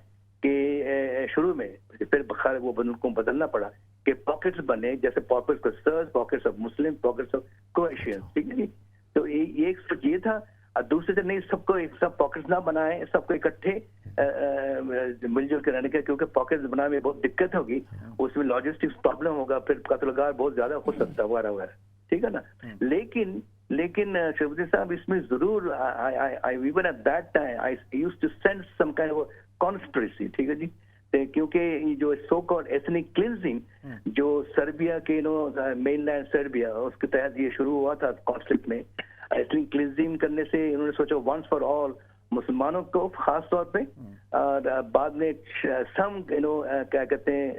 کہ شروع میں پھر بخار وہ ان کو بدلنا پڑا کہ پاکٹس بنے, جیسے pockets of Serbs, pockets of Muslim, pockets of Croatian, ٹھیک ہے جی. تو ایک سوچ یہ تھا, اور دوسرے سے نہیں سب کو سب پاکٹس نہ بنائے, سب کو اکٹھے مل جل کے رہنے کا, کیونکہ پاکٹس بنانے میں بہت دقت ہوگی, اس میں لاجسٹکس پرابلم ہوگا, پھر قتل گار بہت زیادہ ہو سکتا ہے وغیرہ وغیرہ, ٹھیک ہے نا. لیکن شبیر صاحب اس میں ضرور even at that time I used to sense some kind of conspiracy, ٹھیک ہے جی, کیونکہ جو سو کالڈ ایتھنک کلینزنگ جو سربیا کے مین لینڈ سربیا اس کے تحت یہ شروع ہوا تھا کانفلکٹ میں, ایتھنک کلینزنگ کرنے سے انہوں نے سوچا ونس فار آل مسلمانوں کو خاص طور پہ, اور بعد میں سم کیا کہتے ہیں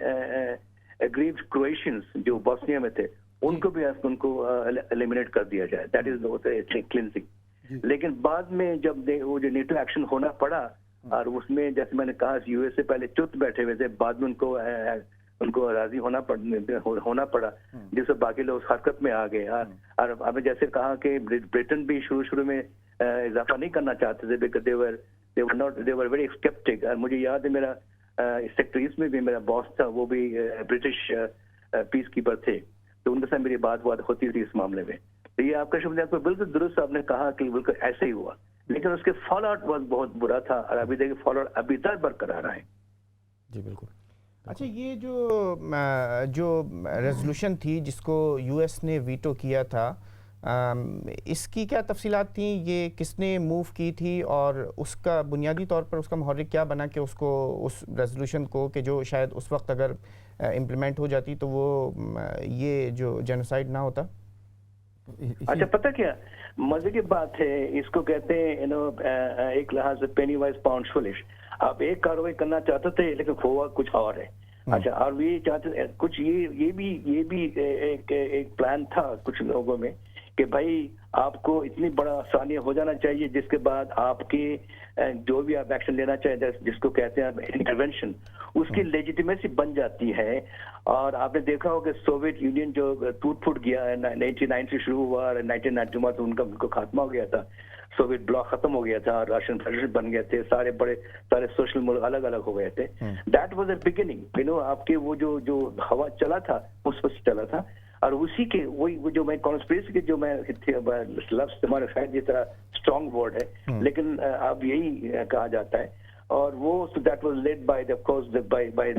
اگریوڈ کرویشینز جو بوسنیا میں تھے, ان کو بھی ان کو ایلیمنیٹ کر دیا جائے, دیٹ از ایتھنک کلینزنگ. لیکن بعد میں جب وہ جو نیٹو ایکشن ہونا پڑا, اور اس میں جیسے میں نے کہا یو ایس اے پہلے چت بیٹھے ہوئے تھے, بعد میں ان کو راضی ہونا پڑا, جس سے باقی لوگ اس حرکت میں آ گئے. اور آپ نے جیسے کہا کہ برٹن بھی شروع میں اضافہ نہیں کرنا چاہتے تھے, because they were very skeptic. اور مجھے یاد ہے میرا سیکٹریز میں بھی میرا باس تھا, وہ بھی برٹش پیس کیپر تھے, تو ان کے ساتھ میری بات ہوتی تھی اس معاملے میں. تو یہ آپ کا شبد آپ کو بالکل درست آپ نے کہا کہ بالکل ایسے ہی ہوا, لیکن اس کے فال آؤٹ بہت برا تھا, اور ابھی دیکھیں فال آؤٹ ابھی تک برقرار ہے. جی بالکل. اچھا یہ جو ریزولوشن تھی جس کو یو ایس نے ویٹو کیا تھا, اس کی کیا تفصیلات تھیں, یہ کس نے موو کی تھی, اور اس کا بنیادی طور پر اس کا محرک کیا بنا کہ اس ریزولوشن کو, کہ جو شاید اس وقت اگر امپلیمنٹ ہو جاتی تو وہ یہ جو جینوسائیڈ نہ ہوتا. اچھا پتہ کیا مزے کی بات ہے, اس کو کہتے ہیں ایک لحاظ سے پینی وائز پاؤنڈ فولش. آپ ایک کارروائی کرنا چاہتے تھے لیکن ہوا کچھ اور ہے. اچھا, اور یہ چاہتے کچھ یہ بھی ایک پلان تھا کچھ لوگوں میں کہ بھائی آپ کو اتنی بڑا آسانی ہو جانا چاہیے جس کے بعد آپ کے جو بھی آپ ایکشن لینا چاہتے ہیں جس کو کہتے ہیں انٹرونشن, اس کی لیجیٹیمیسی بن جاتی ہے. اور آپ نے دیکھا ہو کہ سوویت یونین جو ٹوٹ پھوٹ گیا 1990 سے شروع ہوا, 1991 تو ان کا خاتمہ ہو گیا تھا, سوویت بلاک ختم ہو گیا تھا, راشن فیڈریشن بن گئے تھے, سارے سوشل ملک الگ الگ ہو گئے تھے. دیٹ واز اے بگننگ, آپ کے وہ جو ہوا چلا تھا اس پر چلا تھا. اور اسی کے وہی جو میں کانسپریسی کے جو میں لفظ تمہارے شاید یہ طرح اسٹرانگ ورڈ ہے, لیکن اب یہی کہا جاتا ہے. اور وہ that was led by of course by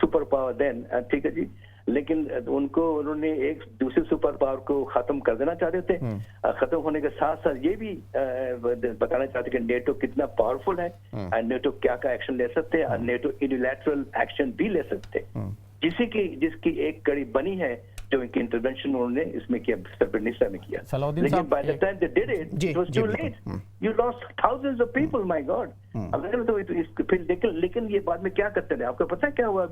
super power then, ٹھیک ہے جی, لیکن انہوں نے ایک دوسرے سپر پاور کو ختم کر دینا چاہتے تھے. ختم ہونے کے ساتھ ساتھ یہ بھی بتانا چاہتے کہ نیٹو کتنا پاورفل ہے اور نیٹو کیا ایکشن لے سکتے ہیں اور نیٹو یونیلیٹرل ایکشن بھی لے سکتے ہیں, جس کی ایک کڑی بنی ہے جو ان کی انٹرونشن انہوں نے اس میں کیا, سربرنیسا میں کیا. لیکن by the time they did it it was too late. You lost thousands of people, my God. لیکن یہ بعد میں کیا کرتے رہے, آپ کو پتا کیا ہوا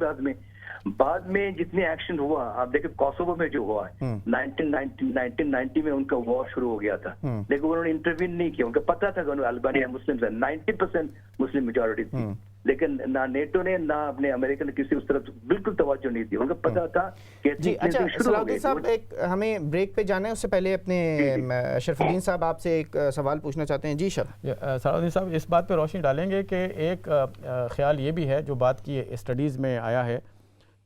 بعد میں جتنے ایکشن ہوا, آپ دیکھیں کوسوو میں جو ہوا ہے 1990 میں ان کا وار شروع ہو گیا تھا, لیکن انہوں نے انٹروین نہیں کیا. ان کو پتا تھا کہ البانیہ مسلم ہے, 90% مسلم میجورٹی تھی, لیکن نہ نیٹو نے نہ اپنے امریکہ نے کسی اس طرف بالکل توجہ نہیں دی. ان کو پتا تھا کہ جی اچھا صلاح الدین صاحب, ایک ہمیں بریک پہ جانا ہے, اس سے پہلے اپنے اشرف الدین صاحب آپ سے ایک سوال پوچھنا چاہتے ہیں. جی صلاح الدین صاحب اس بات پہ روشنی ڈالیں گے کہ ایک خیال یہ بھی ہے جو بات کی اسٹڈیز میں آیا ہے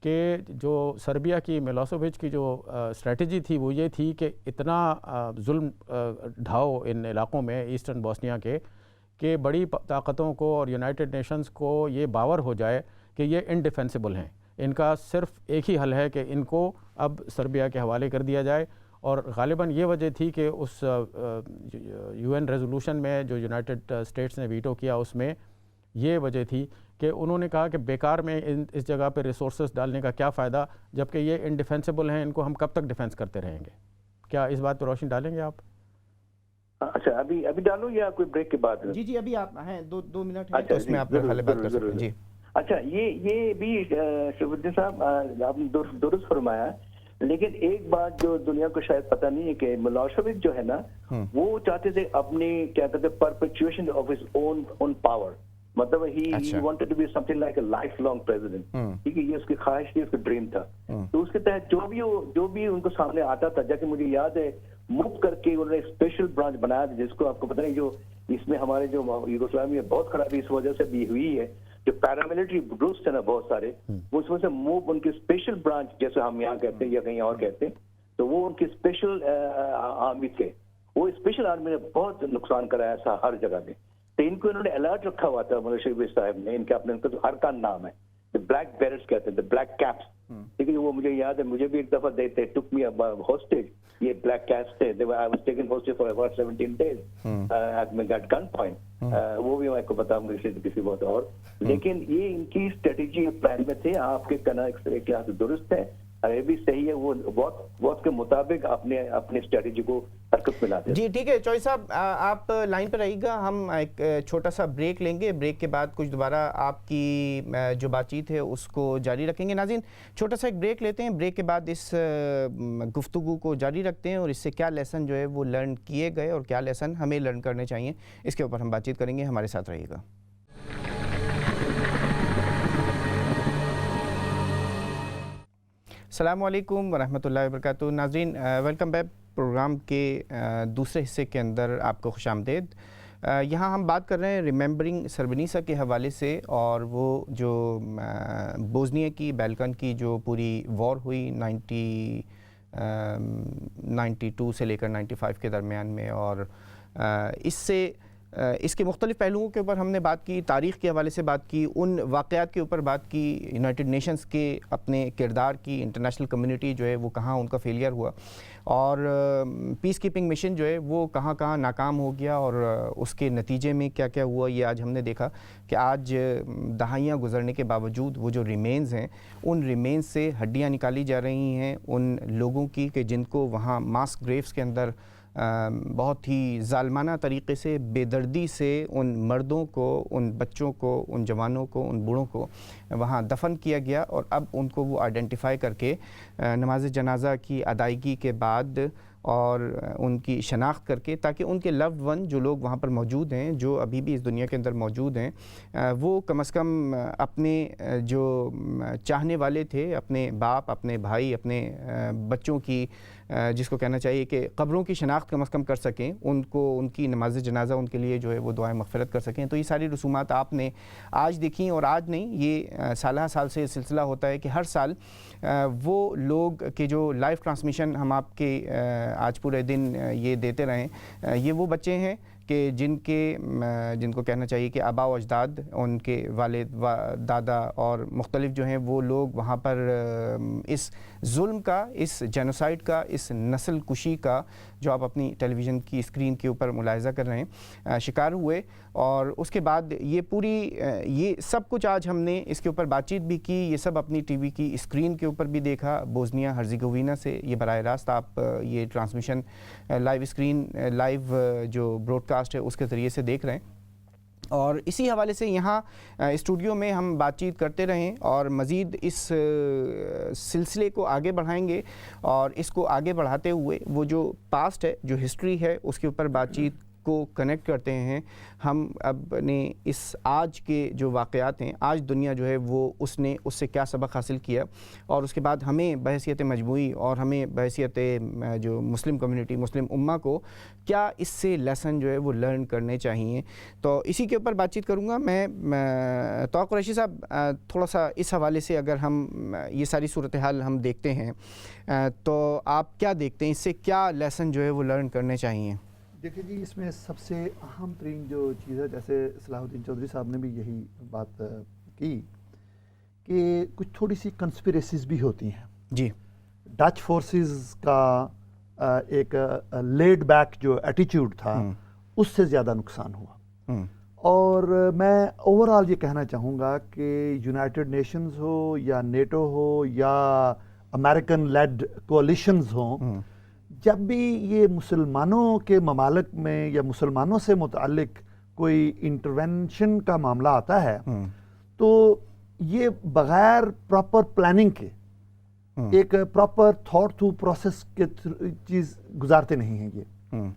کہ جو سربیا کی ملوسیوچ کی جو اسٹریٹجی تھی وہ یہ تھی کہ اتنا ظلم ڈھاؤ ان علاقوں میں ایسٹرن بوسنیا کے کہ بڑی طاقتوں کو اور یونائٹڈ نیشنز کو یہ باور ہو جائے کہ یہ انڈیفینسیبل ہیں, ان کا صرف ایک ہی حل ہے کہ ان کو اب سربیا کے حوالے کر دیا جائے. اور غالباً یہ وجہ تھی کہ اس یو این ریزولوشن میں جو یونائٹڈ اسٹیٹس نے ویٹو کیا اس میں یہ وجہ تھی کہ انہوں نے کہا کہ بیکار میں اس جگہ پہ ریسورسز ڈالنے کا کیا فائدہ جبکہ یہ انڈیفینسیبل ہیں, ان کو ہم کب تک ڈیفینس کرتے رہیں گے. کیا اس بات پہ روشنی ڈالیں گے آپ؟ اچھا ابھی ڈالوں یا کوئی بریک کے بعد؟ جی ابھی آپ ہیں 2 منٹ ہیں تو اس میں آپ حل بات کر سکتے ہیں. جی اچھا یہ بھی شریف الدین صاحب آپ نے درست فرمایا, لیکن ایک بات جو دنیا کو شاید پتہ نہیں ہے کہ ملوشوک جو ہے نا وہ چاہتے تھے اپنی کیا کہتے ہیں perpetuation of his own power, مطلب he wanted to be something like a life long president. ٹھیک ہے, یہ اس کی خواہش تھی, اس کا ڈریم تھا. تو اس کے تحت جو بھی ان کو سامنے آتا تھا, جیسے مجھے یاد ہے موو کر کے انہوں نے ایک اسپیشل برانچ بنایا جس کو آپ کو پتہ نہیں جو اس میں ہمارے جو یوگوسلاویا میں بہت خرابی اس وجہ سے بھی ہوئی ہے, جو پیراملٹری گروپس تھے نا بہت سارے, وہ اس وجہ سے موو ان کی اسپیشل برانچ جیسے ہم یہاں کہتے ہیں یا کہیں اور کہتے ہیں, تو وہ ان کی اسپیشل آرمی تھے. وہ اسپیشل آرمی نے بہت نقصان کرایا تھا ہر جگہ میں. تو ان کو انہوں نے الرٹ رکھا ہوا تھا ملوشوک صاحب نے, ان کے اپنے ارکان نام ہے, بلیک بیرٹس کہتے ہیں, بلیک کیپس. ٹھیک ہے, وہ مجھے یاد ہے, مجھے بھی ایک دفعہ دیتے ٹک می ہوسٹیج, یہ بلیک کیپس تھے. I was taken hostage for about 17 days at gunpoint. وہ بھی میں کو بتاؤں گا کسی بات اور. لیکن یہ ان کی اسٹریٹجی پلان میں تھے. آپ کے کہنا ایک لحاظ سے درست ہے, یہ بھی صحیح ہے, وہ وقت کے مطابق اپنے اسٹریٹجی کو حرکت میں لاتے ہیں. جی ٹھیک ہے, چوہی صاحب آپ لائن پہ رہیے گا, ہم ایک چھوٹا سا بریک لیں گے, بریک کے بعد کچھ دوبارہ آپ کی جو بات چیت ہے اس کو جاری رکھیں گے. ناظرین چھوٹا سا ایک بریک لیتے ہیں, بریک کے بعد اس گفتگو کو جاری رکھتے ہیں اور اس سے کیا لیسن جو ہے وہ لرن کیے گئے اور کیا لیسن ہمیں لرن کرنے چاہیے, اس کے اوپر ہم بات چیت کریں گے. ہمارے ساتھ رہیے گا. السلام علیکم ورحمۃ اللہ وبرکاتہ. ناظرین ویلکم بیک پروگرام کے دوسرے حصے کے اندر آپ کو خوش آمدید. یہاں ہم بات کر رہے ہیں ریممبرنگ سربنیسا کے حوالے سے, اور وہ جو بوسنیا کی بیلکن کی جو پوری وار ہوئی 92 سے لے کر 95 کے درمیان میں, اور اس کے مختلف پہلوؤں کے اوپر ہم نے بات کی, تاریخ کے حوالے سے بات کی, ان واقعات کے اوپر بات کی, یونائٹڈ نیشنز کے اپنے کردار کی, انٹرنیشنل کمیونٹی جو ہے وہ کہاں ان کا فیلئر ہوا, اور پیس کیپنگ مشن جو ہے وہ کہاں کہاں ناکام ہو گیا, اور اس کے نتیجے میں کیا کیا ہوا. یہ آج ہم نے دیکھا کہ آج دہائیاں گزرنے کے باوجود وہ جو ریمینز ہیں, ان ریمینز سے ہڈیاں نکالی جا رہی ہیں ان لوگوں کی کہ جن کو وہاں ماس گریوز کے اندر بہت ہی ظالمانہ طریقے سے, بے دردی سے ان مردوں کو, ان بچوں کو, ان جوانوں کو, ان بوڑھوں کو وہاں دفن کیا گیا. اور اب ان کو وہ آئیڈینٹیفائی کر کے نماز جنازہ کی ادائیگی کے بعد اور ان کی شناخت کر کے, تاکہ ان کے لوڈ ون جو لوگ وہاں پر موجود ہیں, جو ابھی بھی اس دنیا کے اندر موجود ہیں, وہ کم از کم اپنے جو چاہنے والے تھے, اپنے باپ, اپنے بھائی, اپنے بچوں کی, جس کو کہنا چاہیے کہ قبروں کی شناخت کم از کم کر سکیں, ان کو ان کی نماز جنازہ ان کے لیے جو ہے وہ دعائیں مغفرت کر سکیں. تو یہ ساری رسومات آپ نے آج دیکھیں, اور آج نہیں, یہ سالہ سال سے سلسلہ ہوتا ہے کہ ہر سال وہ لوگ کے جو لائیو ٹرانسمیشن ہم آپ کے آج پورے دن یہ دیتے رہیں, یہ وہ بچے ہیں کہ جن کو کہنا چاہیے کہ آباء و اجداد، ان کے والد و دادا اور مختلف جو ہیں وہ لوگ وہاں پر اس ظلم کا، اس جینوسائیڈ کا، اس نسل کشی کا جو آپ اپنی ٹیلی ویژن کی اسکرین کے اوپر ملاحظہ کر رہے ہیں، شکار ہوئے. اور اس کے بعد یہ سب کچھ آج ہم نے اس کے اوپر بات چیت بھی کی، یہ سب اپنی ٹی وی کی اسکرین کے اوپر بھی دیکھا. بوسنیا ہرزیگووینا سے یہ براہ راست آپ یہ ٹرانسمیشن لائیو جو براڈ کاسٹ ہے اس کے ذریعے سے دیکھ رہے ہیں. اور اسی حوالے سے یہاں اسٹوڈیو میں ہم بات چیت کرتے رہیں اور مزید اس سلسلے کو آگے بڑھائیں گے، اور اس کو آگے بڑھاتے ہوئے وہ جو پاسٹ ہے، جو ہسٹری ہے، اس کے اوپر بات چیت کو کنیکٹ کرتے ہیں. ہم اپنے اس آج کے جو واقعات ہیں، آج دنیا جو ہے وہ اس سے کیا سبق حاصل کیا، اور اس کے بعد ہمیں بحیثیت مجموعی اور ہمیں بحیثیت جو مسلم کمیونٹی، مسلم امہ کو کیا اس سے لیسن جو ہے وہ لرن کرنے چاہیے. تو اسی کے اوپر بات چیت کروں گا میں. توقع قریشی صاحب، تھوڑا سا اس حوالے سے اگر ہم یہ ساری صورتحال ہم دیکھتے ہیں تو آپ کیا دیکھتے ہیں، اس سے کیا لیسن جو ہے وہ لرن کرنے چاہیے؟ دیکھیں جی، اس میں سب سے اہم ترین جو چیز ہے، جیسے صلاح الدین چودھری صاحب نے بھی یہی بات کی کہ کچھ تھوڑی سی کنسپریسیز بھی ہوتی ہیں. جی. ڈچ فورسز کا ایک لیڈ بیک جو ایٹیچیوڈ تھا، اس سے زیادہ نقصان ہوا. اور میں اوورآل یہ کہنا چاہوں گا کہ یونائٹڈ نیشنز ہو یا نیٹو ہو یا امریکن لیڈ کولیشنز ہوں، جب بھی یہ مسلمانوں کے ممالک میں یا مسلمانوں سے متعلق کوئی انٹرونشن کا معاملہ آتا ہے تو یہ بغیر پراپر پلاننگ کے، ایک پراپر تھاٹ تھرو پروسیس کے چیز گزارتے نہیں ہیں یہ.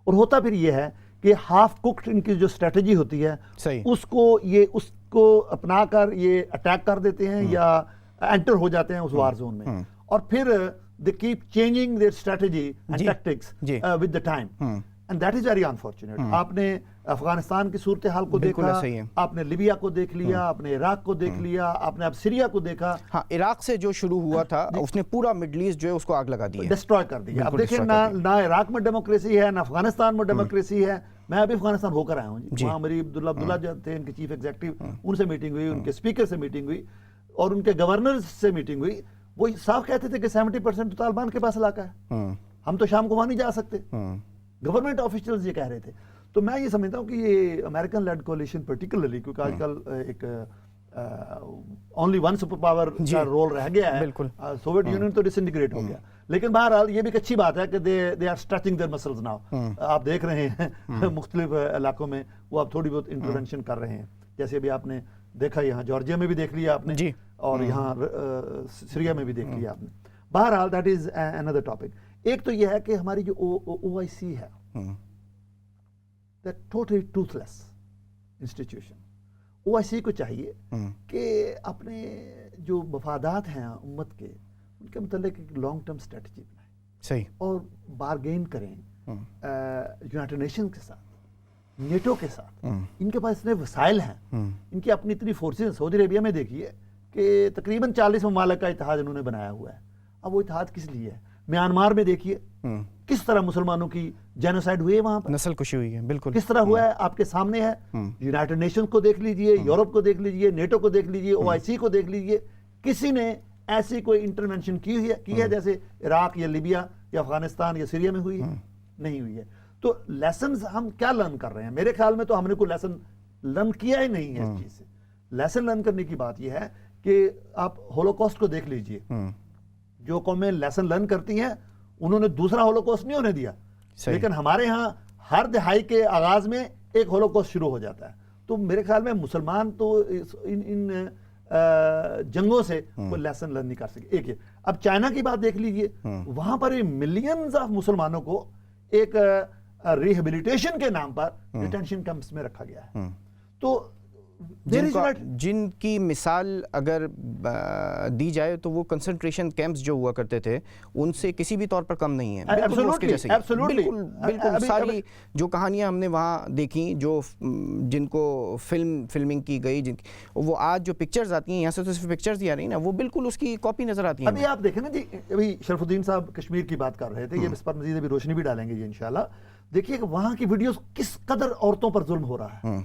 اور ہوتا پھر یہ ہے کہ ہاف کوکڈ ان کی جو اسٹریٹجی ہوتی ہے، اس کو اپنا کر یہ اٹیک کر دیتے ہیں یا انٹر ہو جاتے ہیں اس وار زون میں، اور پھر they keep changing their strategy and tactics with the time, and that is very unfortunate. آپ نے افغانستان کی صورتحال کو دیکھا، آپ نے لیبیا کو دیکھ لیا، آپ نے عراق کو دیکھ لیا، آپ نے اب سیریا کو دیکھا. ہاں، عراق سے جو شروع ہوا تھا اس نے پورا مڈل ایسٹ جو ہے اس کو آگ لگا دیا، ڈسٹروائے کر دیا. اب دیکھیں، نہ عراق میں ڈیموکریسی ہے، نہ افغانستان میں ڈیموکریسی ہے. میں ابھی افغانستان ہو کر آیا ہوں جی. وہاں میری عبداللہ جو تھے، ان کے چیف ایگزیکٹو، ان سے میٹنگ ہوئی، ان کے اسپیکر سے میٹنگ ہوئی، اور ان کے گورنر سے میٹنگ ہوئی. وہ صاف کہتے تھے کہ 70% تو طالبان کے پاس علاقہ ہے، ہم تو شام کو وہاں نہیں جا سکتے. گورنمنٹ آفیشلز یہ کہہ رہے تھے. تو میں یہ سمجھتا ہوں کہ یہ امریکن لیڈ کولیشن پرٹیکولرلی، کیونکہ آج کل ایک اونلی ون سپر پاور کا رول رہ گیا ہے. سوویت یونین تو ڈس انٹیگریٹ ہو گیا، لیکن بہرحال یہ بھی ایک اچھی بات ہے کہ they are stretching their muscles now. آپ دیکھ رہے ہیں مختلف علاقوں میں وہ اب تھوڑی بہت انٹرونشن کر رہے ہیں. جیسے ابھی آپ نے دیکھا یہاں جارجیا میں بھی دیکھ لیا آپ نے، اور یہاں سیریا میں بھی دیکھ لیا آپ نے. بہرحال دیٹ از another topic. ایک تو یہ ہے کہ ہماری جو OIC ہے، that totally toothless institution. OIC کو چاہیے کہ اپنے جو مفادات ہیں امت کے، ان کے متعلق ایک لانگ ٹرم اسٹریٹجی بنائیں، صحیح، اور بارگین کریں یونائٹڈ نیشن کے ساتھ، نیٹو کے ساتھ. ان کے پاس اتنے وسائل ہیں، ان کی اپنی اتنی فورسز. سعودی عربیہ میں دیکھیے کہ تقریباً 40 ممالک کا اتحاد انہوں نے بنایا ہوا ہے. اب وہ اتحاد کس لیے ہے؟ میانمار میں دیکھیے کس طرح مسلمانوں کی جینوسائیڈ ہوئی ہے، وہاں پر نسل کشی ہوئی ہے، بالکل کس طرح ہوا ہے آپ کے سامنے ہے. یونائٹڈ نیشن کو دیکھ لیجئے، یورپ کو دیکھ لیجئے، نیٹو کو دیکھ لیجئے، OIC کو دیکھ لیجئے. کسی نے ایسی کوئی انٹرونشن کی ہے جیسے عراق یا لیبیا یا افغانستان یا سیریا میں ہوئی ہے؟ نہیں ہوئی ہے. تو لیسنز ہم کیا لرن کر رہے ہیں؟ میرے خیال میں تو ہم نے کوئی لیسن لرن کیا ہی نہیں ہے اس چیز سے. لیسن لرن کرنے کی بات یہ ہے کہ آپ ہولوکاسٹ کو دیکھ لیجئے. جو قومیں لیسن لرن کرتی ہیں انہوں نے دوسرا ہولوکاسٹ نہیں ہونے دیا، لیکن ہمارے ہاں ہر دہائی کے آغاز میں ایک ہولوکاسٹ شروع ہو جاتا ہے. تو میرے خیال میں مسلمان تو ان جنگوں سے کوئی لیسن لرن نہیں کر سکے. ایک ہے. اب چائنا کی بات دیکھ لیجئے، وہاں پر ملینز آف مسلمانوں کو ایک ریہیبلیٹیشن کے نام پر ڈیٹینشن کیمپس میں رکھا گیا ہے. تو جن کی مثال اگر دی جائے تو وہ کنسنٹریشن کیمپس جو ہوا کرتے تھے ان سے کسی بھی طور پر کم نہیں ہے. بالکل ساری جو کہانیاں ہم نے وہاں دیکھیں، جو جن کو فلمنگ کی گئی، وہ آج جو پکچرز آتی ہیں، یہاں سے تو صرف پکچرز ہی آ رہی ہیں نا، وہ بالکل اس کی کاپی نظر آتی ہیں. ابھی آپ دیکھیں نا جی، ابھی شرف الدین صاحب کشمیر کی بات کر رہے تھے، یہ اس پر مزید ابھی روشنی بھی ڈالیں گے جی انشاءاللہ. دیکھیے کہ وہاں کی ویڈیوز کس قدر عورتوں پر ظلم ہو رہا ہے،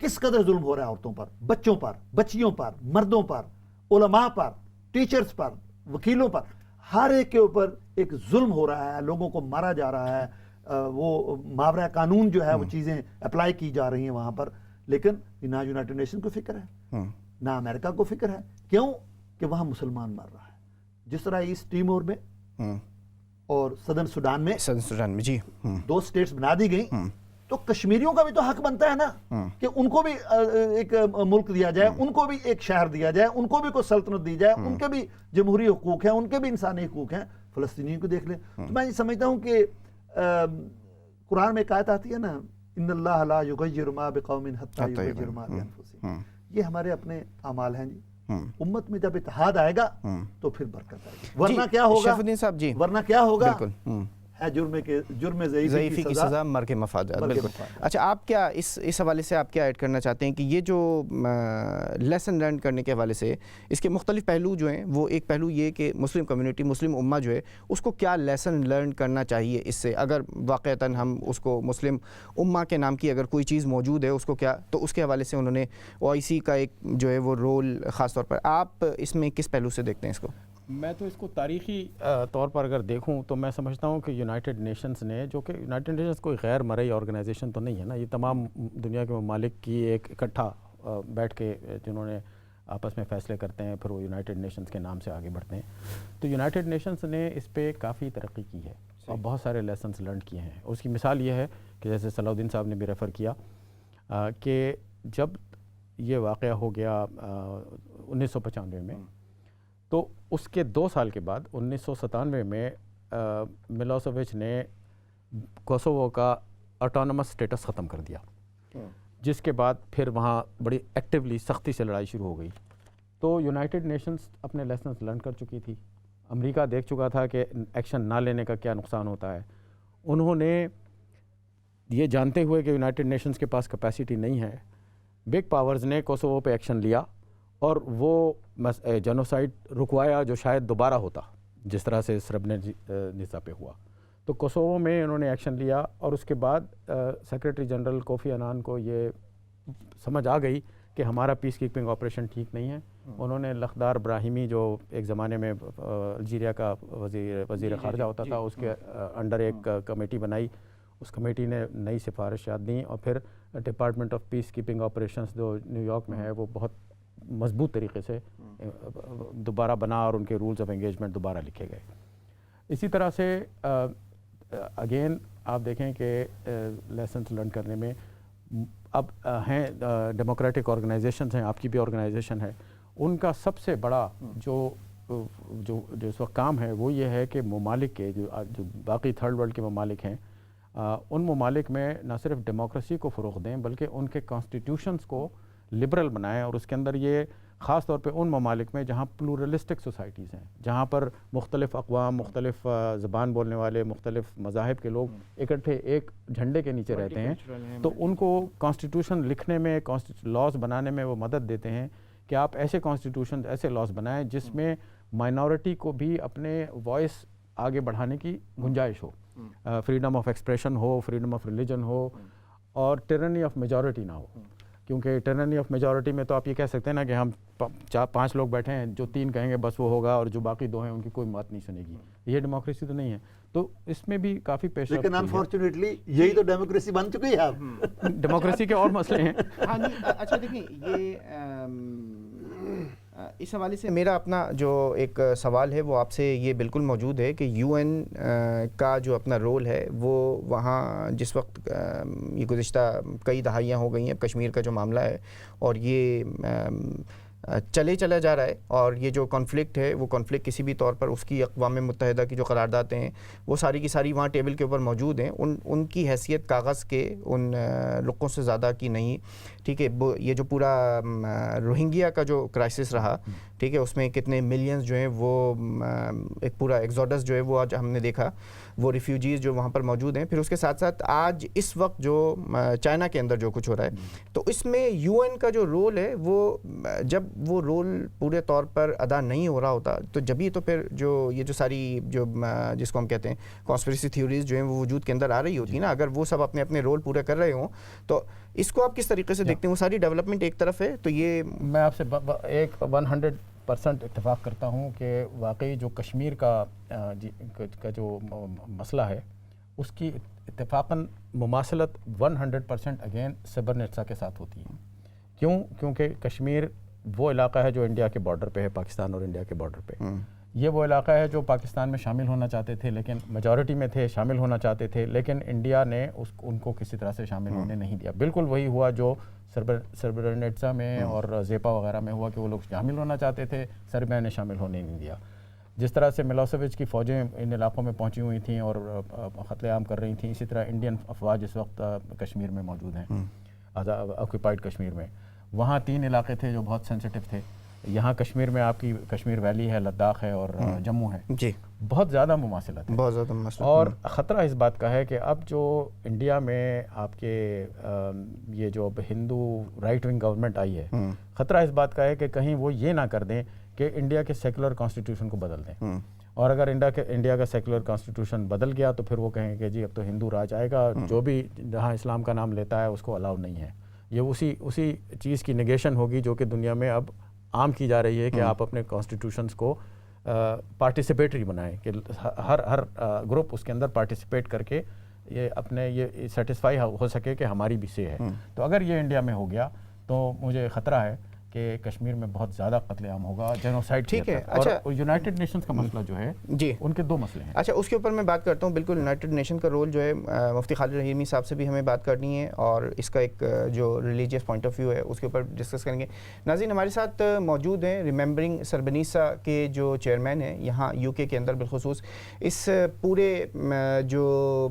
کس قدر ظلم ہو رہا ہے عورتوں پر، بچوں پر، بچیوں پر، مردوں پر، علماء پر، ٹیچرز پر، وکیلوں پر، ہر ایک کے اوپر ایک ظلم ہو رہا ہے، لوگوں کو مارا جا رہا ہے، وہ ماورا قانون جو ہے وہ چیزیں اپلائی کی جا رہی ہیں وہاں پر، لیکن نہ یونائٹڈ نیشن کو فکر ہے نہ امریکہ کو فکر ہے. کیوں کہ وہاں مسلمان مر رہا ہے. جس طرح ایسٹ ٹیمور میں اور سدرن سوڈان میں جی 2 اسٹیٹس بنا دی گئی، تو کشمیریوں کا بھی تو حق بنتا ہے نا کہ ان کو بھی ایک ملک دیا جائے، ان کو بھی ایک شہر دیا جائے، ان کو بھی کوئی سلطنت دی جائے، ان کے بھی جمہوری حقوق ہیں، ان کے بھی انسانی حقوق ہیں. فلسطینیوں کو دیکھ لیں. تو میں یہ سمجھتا ہوں کہ قرآن میں ایک آیت آتی ہے نا، ان اللہ لا یغیر ما بقوم حتی یغیروا ما بانفسہم. یہ ہمارے اپنے اعمال ہیں جی. امت میں جب اتحاد آئے گا تو پھر برکت آئے گی، ورنہ کیا ہوگا شیخ الدین صاحب؟ جی ورنہ کیا ہوگا؟ بالکل ہے جرم ضعیفی کی سزا مر کے مفادات. بالکل. اچھا، آپ کیا اس حوالے سے آپ کیا ایڈ کرنا چاہتے ہیں کہ یہ جو لیسن لرن کرنے کے حوالے سے اس کے مختلف پہلو جو ہیں، وہ ایک پہلو یہ کہ مسلم کمیونٹی، مسلم امہ جو ہے اس کو کیا لیسن لرن کرنا چاہیے اس سے، اگر واقعتاً ہم اس کو مسلم امہ کے نام کی اگر کوئی چیز موجود ہے اس کو کیا، تو اس کے حوالے سے انہوں نے OIC کا ایک جو ہے وہ رول خاص طور پر، آپ اس میں کس پہلو سے دیکھتے ہیں اس کو؟ میں تو اس کو تاریخی طور پر اگر دیکھوں تو میں سمجھتا ہوں کہ یونائٹڈ نیشنز نے، جو کہ یونائٹڈ نیشنز کوئی غیر مرئی آرگنائزیشن تو نہیں ہے نا، یہ تمام دنیا کے ممالک کی ایک اکٹھا بیٹھ کے جنہوں نے آپس میں فیصلے کرتے ہیں، پھر وہ یونائٹڈ نیشنز کے نام سے آگے بڑھتے ہیں. تو یونائٹڈ نیشنز نے اس پہ کافی ترقی کی ہے اور بہت سارے لیسنز لرن کیے ہیں. اس کی مثال یہ ہے کہ جیسے صلاح الدین صاحب نے بھی ریفر کیا کہ جب یہ واقعہ ہو گیا 1995 میں، تو اس کے 2 سال کے بعد 1997 میں ملوسیوچ نے کوسوو کا آٹونومس سٹیٹس ختم کر دیا، جس کے بعد پھر وہاں بڑی ایکٹیولی سختی سے لڑائی شروع ہو گئی. تو یونائٹڈ نیشنز اپنے لیسنز لرن کر چکی تھی. امریکہ دیکھ چکا تھا کہ ایکشن نہ لینے کا کیا نقصان ہوتا ہے. انہوں نے یہ جانتے ہوئے کہ یونائٹڈ نیشنز کے پاس کیپیسٹی نہیں ہے، بگ پاورز نے کوسوو پہ ایکشن لیا اور وہ جنوسائیڈ رکوایا جو شاید دوبارہ ہوتا، جس طرح سے سربرینیزا پہ ہوا. تو کوسوو میں انہوں نے ایکشن لیا اور اس کے بعد سیکریٹری جنرل کوفی عنان کو یہ سمجھ آ گئی کہ ہمارا پیس کیپنگ آپریشن ٹھیک نہیں ہے. انہوں نے لخدار ابراہیمی، جو ایک زمانے میں الجیریا کا وزیر خارجہ ہوتا تھا، اس کے انڈر ایک کمیٹی بنائی. اس کمیٹی نے نئی سفارشات دیں اور پھر department of peace keeping operations جو نیو یارک میں ہے وہ بہت مضبوط طریقے سے دوبارہ بنا اور ان کے رولز آف انگیجمنٹ دوبارہ لکھے گئے. اسی طرح سے اگین آپ دیکھیں کہ لیسنس لرن کرنے میں اب ہیں ڈیموکریٹک آرگنائزیشنز ہیں، آپ کی بھی آرگنائزیشن ہے، ان کا سب سے بڑا جو اس وقت کام ہے وہ یہ ہے کہ ممالک کے جو باقی تھرڈ ورلڈ کے ممالک ہیں، ان ممالک میں نہ صرف ڈیموکریسی کو فروغ دیں بلکہ ان کے کانسٹیٹیوشنز کو لبرل بنائیں. اور اس کے اندر یہ خاص طور پہ ان ممالک میں جہاں پلورلسٹک سوسائٹیز ہیں، جہاں پر مختلف اقوام، مختلف زبان بولنے والے، مختلف مذاہب کے لوگ اکٹھے ایک جھنڈے کے نیچے رہتے ہیں، تو ان کو کانسٹیٹیوشن لکھنے میں، لاز بنانے میں وہ مدد دیتے ہیں کہ آپ ایسے کانسٹیٹیوشن، ایسے لاز بنائیں جس میں مائنورٹی کو بھی اپنے وائس آگے بڑھانے کی گنجائش ہو، فریڈم آف ایکسپریشن ہو، فریڈم آف ریلیجن ہو، اور ٹیرنی آف میجورٹی نہ ہو. کیونکہ ٹیرنی آف میجورٹی میں تو آپ یہ کہہ سکتے ہیں نا کہ ہم 5 لوگ بیٹھے ہیں، جو 3 کہیں گے بس وہ ہوگا اور جو باقی 2 ہیں ان کی کوئی بات نہیں سنے گی. یہ ڈیموکریسی تو نہیں ہے. تو اس میں بھی کافی پیش رفت، لیکن انفارچونیٹلی یہی تو ڈیموکریسی بن چکی ہے. اب ڈیموکریسی کے اور مسئلے ہیں. ہاں جی. اچھا دیکھیں، یہ اس حوالے سے میرا اپنا جو ایک سوال ہے وہ آپ سے یہ بالکل موجود ہے کہ UN کا جو اپنا رول ہے وہ وہاں جس وقت یہ گزشتہ کئی دہائیاں ہو گئی ہیں کشمیر کا جو معاملہ ہے اور یہ چلا جا رہا ہے، اور یہ جو کانفلکٹ ہے وہ کانفلکٹ کسی بھی طور پر اس کی اقوام متحدہ کی جو قراردادیں ہیں وہ ساری کی ساری وہاں ٹیبل کے اوپر موجود ہیں. ان کی حیثیت کاغذ کے ان رقوں سے زیادہ کی نہیں. ٹھیک ہے، یہ جو پورا روہنگیا کا جو کرائسس رہا، ٹھیک ہے، اس میں کتنے ملینز جو ہیں وہ ایک پورا ایکزوڈس جو ہے وہ آج ہم نے دیکھا، وہ ریفیوجیز جو وہاں پر موجود ہیں. پھر اس کے ساتھ ساتھ آج اس وقت جو چائنا کے اندر جو کچھ ہو رہا ہے، تو اس میں UN کا جو رول ہے وہ جب وہ رول پورے طور پر ادا نہیں ہو رہا ہوتا تو جبھی تو پھر یہ جو ساری جو جس کو ہم کہتے ہیں کانسپریسی تھیوریز جو ہیں وہ وجود کے اندر آ رہی ہوتی ہیں نا. اگر وہ سب اپنے اپنے رول پورے کر رہے ہوں تو اس کو آپ کس طریقے سے دیکھتے ہیں؟ وہ ساری ڈیولپمنٹ ایک طرف ہے تو یہ میں آپ سے ایک 100% اتفاق کرتا ہوں کہ واقعی جو کشمیر کا جو مسئلہ ہے اس کی اتفاقاً مماثلت 100% اگین سربرنیٹسا کے ساتھ ہوتی ہے. کیونکہ کشمیر وہ علاقہ ہے جو انڈیا کے بارڈر پہ ہے، پاکستان اور انڈیا کے بارڈر پہ. یہ وہ علاقہ ہے جو پاکستان میں شامل ہونا چاہتے تھے، لیکن میجورٹی میں تھے، شامل ہونا چاہتے تھے، لیکن انڈیا نے ان کو کسی طرح سے شامل ہونے نہیں دیا. بالکل وہی ہوا جو سربرنیٹسا میں اور زیپا وغیرہ میں ہوا کہ وہ لوگ شامل ہونا چاہتے تھے، سربیا نے شامل ہونے نہیں دیا. جس طرح سے ملوسیوچ کی فوجیں ان علاقوں میں پہنچی ہوئی تھیں اور قتل عام کر رہی تھیں، اسی طرح انڈین افواج اس وقت کشمیر میں موجود ہیں، آکوپائڈ کشمیر میں. وہاں 3 علاقے تھے جو بہت سینسٹیو تھے. یہاں کشمیر میں آپ کی کشمیر ویلی ہے، لداخ ہے اور جموں ہے. جی بہت زیادہ مماثلت ہے، بہت زیادہ مسئلہ. اور خطرہ اس بات کا ہے کہ اب جو انڈیا میں آپ کے یہ جو اب ہندو رائٹ ونگ گورنمنٹ آئی ہے، خطرہ اس بات کا ہے کہ کہیں وہ یہ نہ کر دیں کہ انڈیا کے سیکولر کانسٹیٹیوشن کو بدل دیں. اور اگر انڈیا کا سیکولر کانسٹیٹیوشن بدل گیا تو پھر وہ کہیں کہ جی اب تو ہندو راج آئے گا، جو بھی جہاں اسلام کا نام لیتا ہے اس کو الاؤ نہیں ہے. یہ اسی چیز کی نگیشن ہوگی جو کہ دنیا میں اب عام کی جا رہی ہے کہ آپ اپنے کانسٹیٹیوشنس کو پارٹیسپیٹری بنائیں، کہ ہر گروپ اس کے اندر پارٹیسپیٹ کر کے یہ اپنے یہ سیٹسفائی ہو سکے کہ ہماری بھی سے ہے. تو اگر یہ انڈیا میں ہو گیا تو مجھے خطرہ ہے کہ کشمیر میں بہت زیادہ قتل عام ہوگا، جینوسائڈ. ٹھیک ہے. اور یونائٹڈ نیشنز کا مسئلہ جو ہے جی ان کے 2 مسئلے ہیں. اچھا اس کے اوپر میں بات کرتا ہوں. بالکل یونائٹڈ نیشن کا رول جو ہے مفتی خالد رحیمی صاحب سے بھی ہمیں بات کرنی ہے اور اس کا ایک جو ریلیجیس پوائنٹ آف ویو ہے اس کے اوپر ڈسکس کریں گے. ناظرین ہمارے ساتھ موجود ہیں ریممبرنگ سربنیسا کے جو چیئرمین ہیں یہاں یو کے اندر، بالخصوص اس پورے جو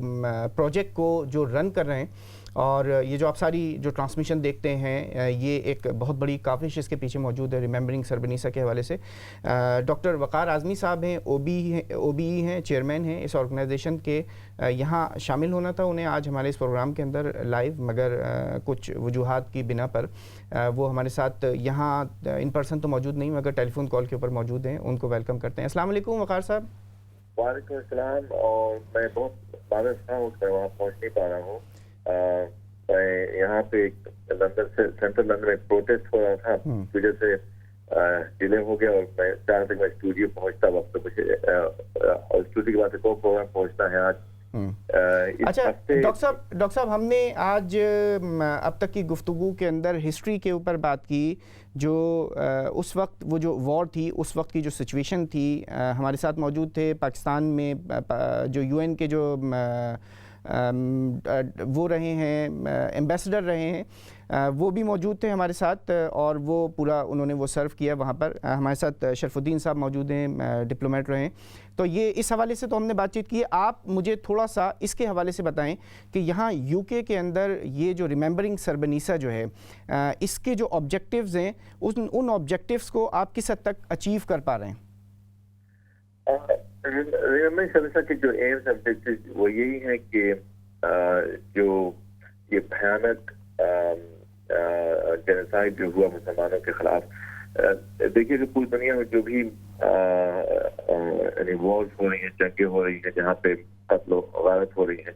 پروجیکٹ کو جو رن کر رہے ہیں. اور یہ جو آپ ساری جو ٹرانسمیشن دیکھتے ہیں یہ ایک بہت بڑی کاوش اس کے پیچھے موجود ہے ریممبرنگ سربنیسا کے حوالے سے. ڈاکٹر وقار اعظمی صاحب ہیں، او بی ای ہیں، چیئرمین ہیں اس آرگنائزیشن کے. یہاں شامل ہونا تھا انہیں آج ہمارے اس پروگرام کے اندر لائیو، مگر کچھ وجوہات کی بنا پر وہ ہمارے ساتھ یہاں ان پرسن تو موجود نہیں مگر ٹیلی فون کال کے اوپر موجود ہیں. ان کو ویلکم کرتے ہیں. السلام علیکم وقار صاحب. وعلیکم السلام. اور میں بہت مایوس ہوں کہ وہاں پہنچ نہیں پا رہا ہوں. میں یہاں پہ لندن سے سینٹرل لندن میں پروٹیسٹ ہو رہا تھا، اس وجہ سے ڈیلے ہو گیا اور میں چاہ تک میں اسٹوڈیو پہنچتا وقت مجھے اور اسٹوڈیو کے بعد ایک اور پروگرام پہنچنا ہے آج. اچھا ڈاکٹر صاحب ہم نے آج اب تک کی گفتگو کے اندر ہسٹری کے اوپر بات کی، جو اس وقت وہ جو وار تھی، اس وقت کی جو سچویشن تھی. ہمارے ساتھ موجود تھے پاکستان میں جو یو این کے جو وہ رہے ہیں ایمبیسڈر رہے ہیں، وہ بھی موجود تھے ہمارے ساتھ اور وہ پورا انہوں نے وہ سرو کیا وہاں پر. ہمارے ساتھ شرف الدین صاحب موجود ہیں، ڈپلومیٹ رہے ہیں. تو یہ اس حوالے سے تو ہم نے بات چیت کی. آپ مجھے تھوڑا سا اس کے حوالے سے بتائیں کہ یہاں یو کے اندر یہ جو ریممبرنگ سربنیسا جو ہے اس کے جو آبجیکٹیوز ہیں ان آبجیکٹیوز کو آپ کس حد تک اچیو کر پا رہے ہیں؟ ریممبرنگ سربنیسا کے جو ایمز آبجیکٹیوز وہ یہی ہیں کہ جو یہ بھیانک جینوسائیڈ جو ہوا مسلمانوں کے خلاف. دیکھیے کہ پوری دنیا میں جو بھی یعنی وارز ہو رہی ہیں، جنگیں ہو رہی ہیں جہاں پہ قتل و غارت ہو رہی ہیں،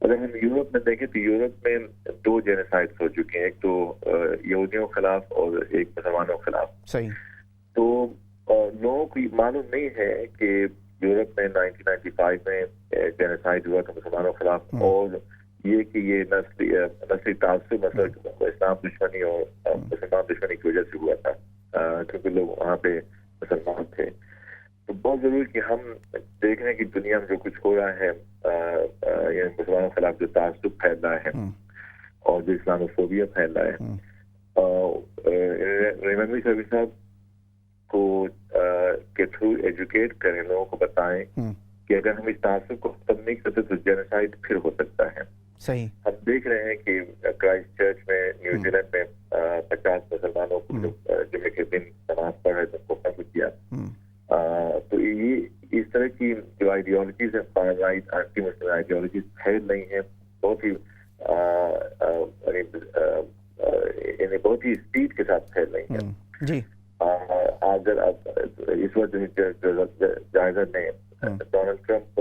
اگر ہم یورپ میں دیکھیں تو یورپ میں 2 جینوسائیڈز ہو چکے ہیں، ایک تو یہودیوں کے خلاف اور ایک مسلمانوں کے خلاف. صحیح. تو لوگوں کو معلوم نہیں ہے کہ یورپ میں 1995 میں جینوسائیڈ ہوا تھا مسلمانوں کے خلاف، اور یہ کہ یہ نسلی تعصب مثلا اسلام دشمنی اور مسلمان دشمنی کی وجہ سے ہوا تھا کیونکہ لوگ وہاں پہ مسلمان تھے. تو بہت ضروری کہ ہم دیکھ رہے ہیں کہ دنیا میں جو کچھ ہو رہا ہے یعنی مسلمانوں کے خلاف جو تعصب پھیل رہا ہے اور جو اسلاموفوبیا پھیل رہا ہے، ریممبرنگ سربنیسا کو کے تھرو ایجوکیٹ کریں، لوگوں کو بتائیں کہ اگر ہم اس تعصب کو ختم نہیں کرتے تو جینوسائیڈ پھر ہو سکتا ہے. صحیح. ہم دیکھ رہے ہیں کہ کرائسٹ چرچ میں نیوزی لینڈ میں 50 مسلمانوں کو جمعے کے دن نماز پڑھ رہے تھے ان کو قتل کیا. تو یہ اس طرح کی جو آئیڈیالوجیز ہیں، far right anti Muslim ideologies پھیل رہی ہیں بہت ہی یعنی بہت ہی اسپیڈ کے ساتھ پھیل رہی ہیں. جی. اگر اب اس وقت جائزہ نے ڈونلڈ ٹرمپ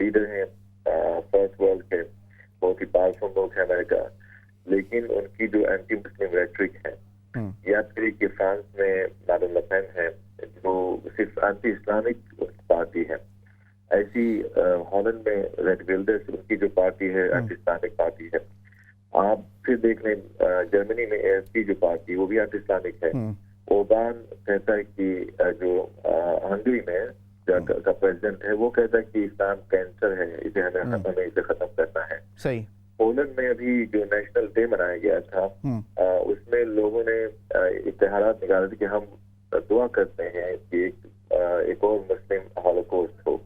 لیڈر ہیں فرسٹ ورلڈ کے، بہت ہی پاورفل ملک ہے امریکہ، لیکن ان کی جو اینٹی مسلم ریٹرک ہے، یا پھر کہ فرانس میں مارین لے پین ہے جو صرف اینٹی اسلامک پارٹی ہے، ایسی ہالینڈ میں ریڈ ویلڈرس ان کی جو پارٹی ہے اینٹی اسلامک پارٹی ہے. آپ پھر دیکھ لیں جرمنی میں AFD جو پارٹی وہ بھی اینٹی اسلامک ہے. اوبان کہتا ہے کہ جو ہنگری میں کا پریزیڈنٹ ہے وہ کہتا ہے کہ اسلام کینسر ہے، اسے ہمیں اسے ختم کرنا ہے. صحیح. پولینڈ میں ابھی جو نیشنل ڈے منایا گیا تھا اس میں لوگوں نے اشتہارات نکالے تھے کہ ہم دعا کرتے ہیں کہ ایک اور مسلم ہولوکاسٹ ہو.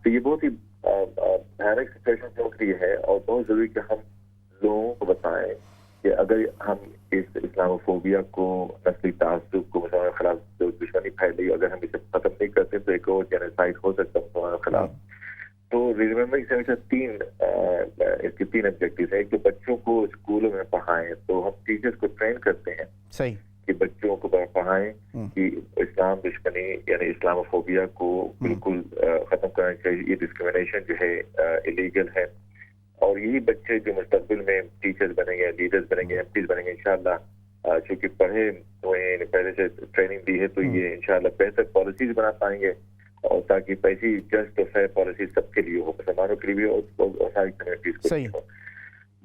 تو یہ بہت ہی بھیانک سچویشن چل رہی ہے، اور بہت ضروری کہ ہم لوگوں کو بتائیں کہ اگر ہم اس اسلاموفوبیا کو، نسلی تعصب کو، مسلمانوں کے خلاف جو دشمنی پھیلی، اگر ہم اسے ختم نہیں کرتے تو ایک اور جینوسائیڈ ہو سکتا ہے مسلمانوں کے خلاف. تو ریممبرنگ سے ہمیشہ اس کے تین آبجیکٹیو ہیں. ایک تو بچوں کو اسکولوں میں پڑھائیں، تو ہم ٹیچرس کو ٹرین کرتے ہیں صحیح کہ بچوں کو پڑھائیں کہ اسلام دشمنی یعنی اسلاموفوبیا کو بالکل ختم کرنا چاہیے. یہ ڈسکریمنیشن جو ہے الیگل ہے، اور یہی بچے جو مستقبل میں ٹیچرز بنیں گے، لیڈرز بنیں گے، MPs بنیں گے انشاءاللہ، چونکہ پڑھے ہوئے پہلے سے ٹریننگ دی ہے تو یہ انشاءاللہ بہتر پالیسیز بنا پائیں گے، اور تاکہ پیسی جسٹ اور فیئر پالیسی سب کے لیے ہو، مسلمانوں کے لیے بھی اور ساری کمیونٹیز کو بھی ہو.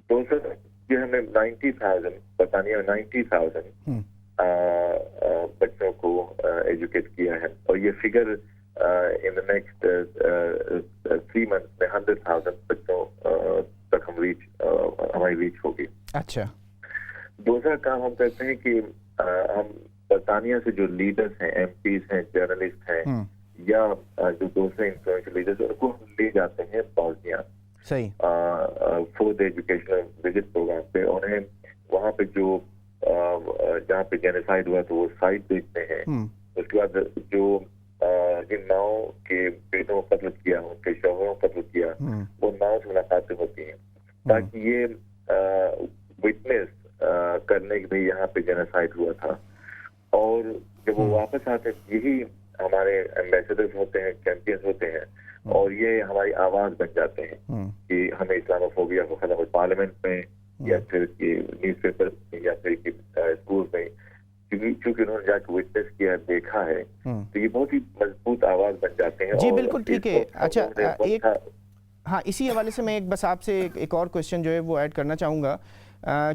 دوسرا یہ ہم نے 90,000 برطانیہ میں 90,000 بچوں کو ایجوکیٹ کیا ہے، اور یہ figure in the next 3 months میں 100,000 بچوں تک ہماری ریچ ہوگی. اچھا. دوسرا کام ہم کرتے ہیں کہ ہم برطانیہ سے جو لیڈرز ہیں، MPs ہیں، جرنلسٹ ہیں، یا جو دوسرے انفلوئنشل لیڈرز ان کو ہم لے جاتے ہیں بوسنیا صحیح فور ایجوکیشنل وزٹ پروگرام پہ. انہیں وہاں پہ جو جہاں پہ جینوسائیڈ ہوا تو وہ سائٹ دیکھتے ہیں. اس کے بعد جو جن ماؤں کے بیٹوں کو قتل کیا، ان کے شوہروں کو قتل کیا، وہ ماؤں سے ملاقاتیں ہوتی ہیں تاکہ یہ وٹنس کرنے کے بھی یہاں پہ جینوسائیڈ ہوا تھا. اور جب وہ واپس آتے ہیں یہی ہمارے ایمبیسڈرز ہوتے ہیں، چیمپئنز ہوتے ہیں، اور یہ ہماری آواز بن جاتے ہیں کہ ہمیں اسلاموفوبیا کو ختم، پارلیمنٹ میں یا پھر نیوز پیپر میں یا پھر اسکول میں، چونکہ انہوں نے جا کے وٹنس کیا، دیکھا ہے، تو یہ بہت ہی مضبوط آواز بن جاتے ہیں. جی بالکل ٹھیک ہے. اچھا ایک ہاں اسی حوالے سے میں ایک بس آپ سے ایک اور کوشچن جو ہے وہ ایڈ کرنا چاہوں گا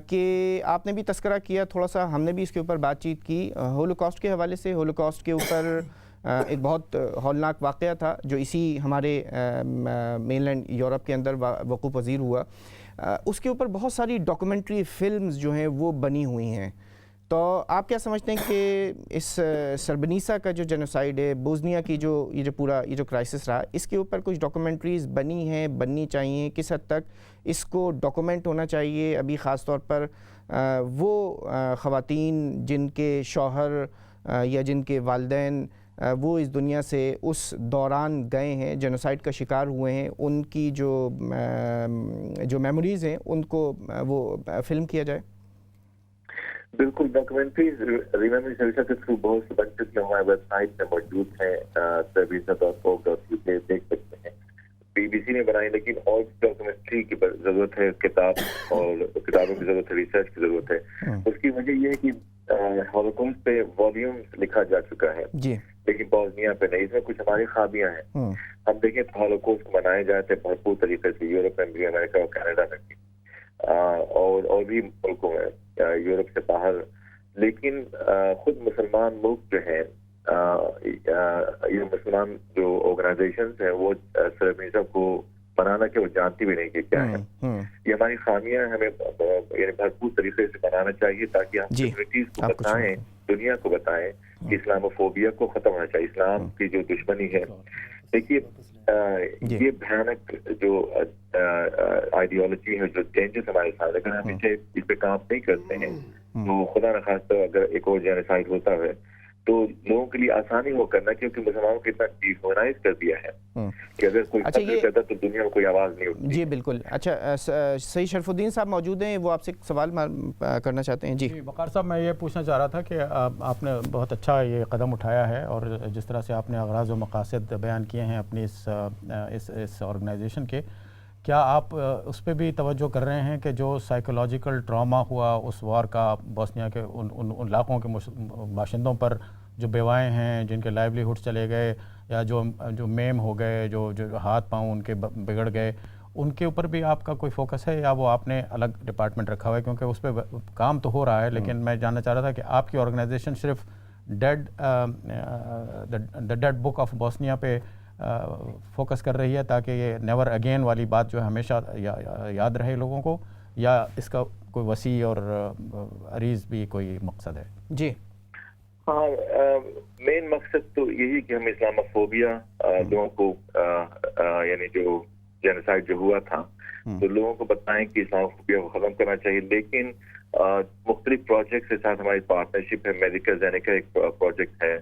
کہ آپ نے بھی تذکرہ کیا، تھوڑا سا ہم نے بھی اس کے اوپر بات چیت کی ہولوکاسٹ کے حوالے سے. ہولوکاسٹ کے اوپر ایک بہت ہولناک واقعہ تھا جو اسی ہمارے مین لینڈ یورپ کے اندر وقوع پذیر ہوا. اس کے اوپر بہت ساری ڈاکومنٹری فلمز جو ہیں وہ بنی ہوئی ہیں. تو آپ کیا سمجھتے ہیں کہ اس سربنیسا کا جو جینوسائیڈ ہے، بوسنیا کی یہ جو کرائسس رہا، اس کے اوپر کچھ ڈاکومنٹریز بنی ہیں، بننی چاہیے؟ کس حد تک اس کو ڈاکومنٹ ہونا چاہیے ابھی، خاص طور پر وہ خواتین جن کے شوہر یا جن کے والدین وہ اس دنیا سے اس دوران گئے ہیں، جینوسائیڈ کا شکار ہوئے ہیں، ان کی جو میموریز ہیں ان کو وہ فلم کیا جائے؟ بالکل. ڈاکومنٹریز ریممبرنگ سروس کے تھرو بہت سے بن چکی ہیں، ہمارے ویب سائٹ میں موجود ہیں sarbisa.org.uk، دیکھ سکتے ہیں. BBC نے بنائی، لیکن اور ڈاکومنٹری کی ضرورت ہے، کتاب اور کتابوں کی ضرورت ہے، ریسرچ کی ضرورت ہے. اس کی وجہ یہ ہے کہ ہولوکاسٹ پہ والیومز لکھا جا چکا ہے لیکن بوسنیا پہ نہیں. اس میں کچھ ہماری خامیاں ہیں. ہم دیکھیں ہولوکاسٹ منائے جاتے ہیں بھرپور طریقے سے، یورپ میں بھی، امریکہ اور کینیڈا میں بھی، اور بھی ملکوں میں یورپ سے باہر. لیکن خود مسلمان ملک جو ہیں، یہ مسلمان جو آرگنائزیشنز ہیں، وہ سربنیسا کو بنانا کہ وہ جانتی بھی نہیں کہ کیا ہے. یہ ہماری خامیاں، ہمیں یعنی بھرپور طریقے سے بنانا چاہیے تاکہ ہم کمیونٹیز کو بتائیں، دنیا کو بتائیں کہ اسلاموفوبیا کو ختم ہونا چاہیے، اسلام کی جو دشمنی ہے. دیکھیے یہ بھیانک جو آئیڈیالوجی ہے، جو چینجز ہمارے ساتھ، اگر ہم اس پہ کام نہیں کرتے ہیں تو خدا نخواستہ اگر ایک اور جینوسائیڈ ہوتا ہے تو لوگوں کے لیے آسانی ہو کرنا، کیونکہ مسلمانوں کو اتنا ڈیہیومنائز کر دیا ہے کہ اگر کوئی قتل کرتا تو دنیا میں کوئی آواز نہیں ہوتی. جی بالکل. اچھا سید شرف الدین صاحب موجود ہیں، وہ آپ سے ایک سوال کرنا چاہتے ہیں. جی وقار صاحب، میں یہ پوچھنا چاہ رہا تھا کہ آپ نے بہت اچھا یہ قدم اٹھایا ہے، اور جس طرح سے آپ نے اغراض و مقاصد بیان کیے ہیں اپنی اس آرگنائزیشن کے، کیا آپ اس پہ بھی توجہ کر رہے ہیں کہ جو سائیکولوجیکل ٹراما ہوا اس وار کا بوسنیا کے ان علاقوں کے باشندوں پر، جو بیوائیں ہیں جن کے لائیولی ہوڈ چلے گئے، یا جو میم ہو گئے، جو ہاتھ پاؤں ان کے بگڑ گئے، ان کے اوپر بھی آپ کا کوئی فوکس ہے، یا وہ آپ نے الگ ڈپارٹمنٹ رکھا ہوا ہے؟ کیونکہ اس پہ کام تو ہو رہا ہے، لیکن میں جاننا چاہ رہا تھا کہ آپ کی آرگنائزیشن صرف دا ڈیڈ بک آف بوسنیا پہ فوکس کر رہی ہے تاکہ یہ نیور اگین والی بات جو ہے ہمیشہ یاد رہے لوگوں کو، یا اس کا کوئی وسیع اور عریض بھی کوئی مقصد ہے؟ جی ہاں، مین مقصد تو یہی کہ ہم اسلاموفوبیا لوگوں کو، یعنی جو جینوسائیڈ جو ہوا تھا، تو لوگوں کو بتائیں کہ اسلاموفوبیا کو ختم کرنا چاہیے. لیکن مختلف پروجیکٹس کے ساتھ ہماری پارٹنرشپ ہے. میڈیکل زینیکا ایک پروجیکٹ ہے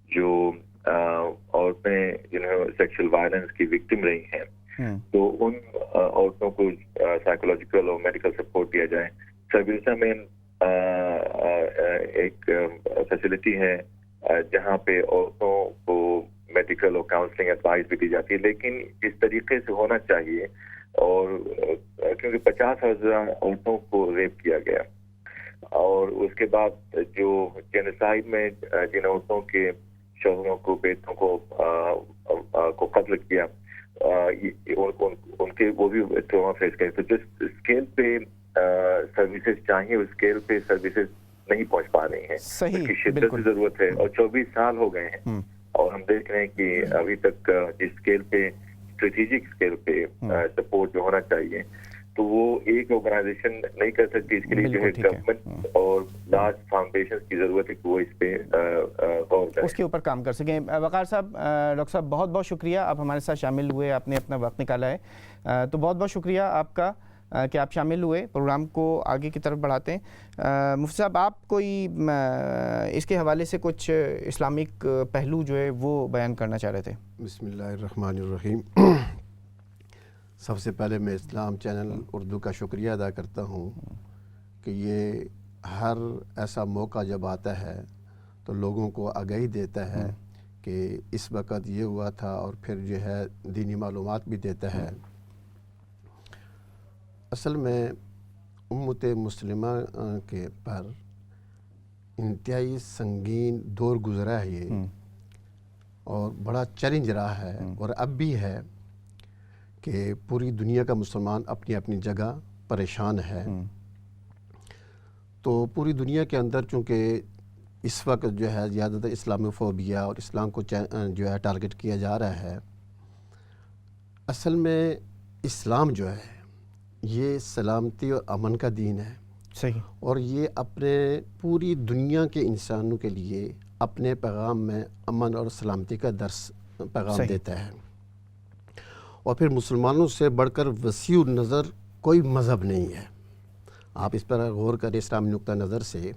جو عورتیں جنہوں سیکشل وائلنس کی وکٹم رہی ہیں، تو ان عورتوں کو سائیکولوجیکل اور میڈیکل سپورٹ دیا جائے. سربیسا میں ایک فیسلٹی ہے جہاں پہ عورتوں کو میڈیکل اور کاؤنسلنگ ایڈوائز بھی دی جاتی ہے، لیکن اس طریقے سے ہونا چاہیے. اور کیونکہ 50,000 عورتوں کو ریپ کیا گیا، اور اس کے بعد جو جینوسائیڈ میں جن عورتوں کے شوہروں کو، بیٹوں کو قتل کیا، ان کے وہ بھی ٹراما فیس کریں. تو جس اسکیل پہ سروسز چاہیے اس اسکیل پہ سروسز نہیں پہنچ پا رہی ہیں. اس کی شدت کی ضرورت ہے، اور 24 سال ہو گئے ہیں اور ہم دیکھ رہے ہیں کہ ابھی تک جس اسکیل پہ اسٹریٹجک اسکیل پہ سپورٹ جو ہونا چاہیے تو وہ ایک آرگنائزیشن نہیں کر سکتی. اس کے لیے جو ہے گورنمنٹ اور لارج فاؤنڈیشن کی ضرورت ہے کہ وہ اس پہ غور کریں، اس کے اوپر کام کر سکیں. وقار صاحب، ڈاکٹر صاحب بہت بہت شکریہ، آپ ہمارے ساتھ شامل ہوئے، آپ نے اپنا وقت نکالا ہے، تو بہت بہت شکریہ آپ کا کہ آپ شامل ہوئے، پروگرام کو آگے کی طرف بڑھاتے ہیں. مفتی صاحب، آپ کوئی اس کے حوالے سے کچھ اسلامک پہلو جو ہے وہ بیان کرنا چاہ رہے تھے؟ بسم اللہ الرحمن الرحیم. سب سے پہلے میں اسلام چینل اردو کا شکریہ ادا کرتا ہوں کہ یہ ہر ایسا موقع جب آتا ہے تو لوگوں کو آگاہی دیتا ہے کہ اس وقت یہ ہوا تھا، اور پھر جو ہے دینی معلومات بھی دیتا ہے. اصل میں امت مسلمہ کے پر انتہائی سنگین دور گزرا ہے یہ، اور بڑا چیلنج رہا ہے، اور اب بھی ہے کہ پوری دنیا کا مسلمان اپنی اپنی جگہ پریشان ہے. تو پوری دنیا کے اندر چونکہ اس وقت جو ہے زیادہ تر اسلاموفوبیا اور اسلام کو جو ہے ٹارگٹ کیا جا رہا ہے. اصل میں اسلام جو ہے یہ سلامتی اور امن کا دین ہے. صحیح. اور یہ اپنے پوری دنیا کے انسانوں کے لیے اپنے پیغام میں امن اور سلامتی کا درس پیغام دیتا ہے. اور پھر مسلمانوں سے بڑھ کر وسیع نظر کوئی مذہب نہیں ہے. آپ اس پر غور کریں اسلامی نقطہ نظر سے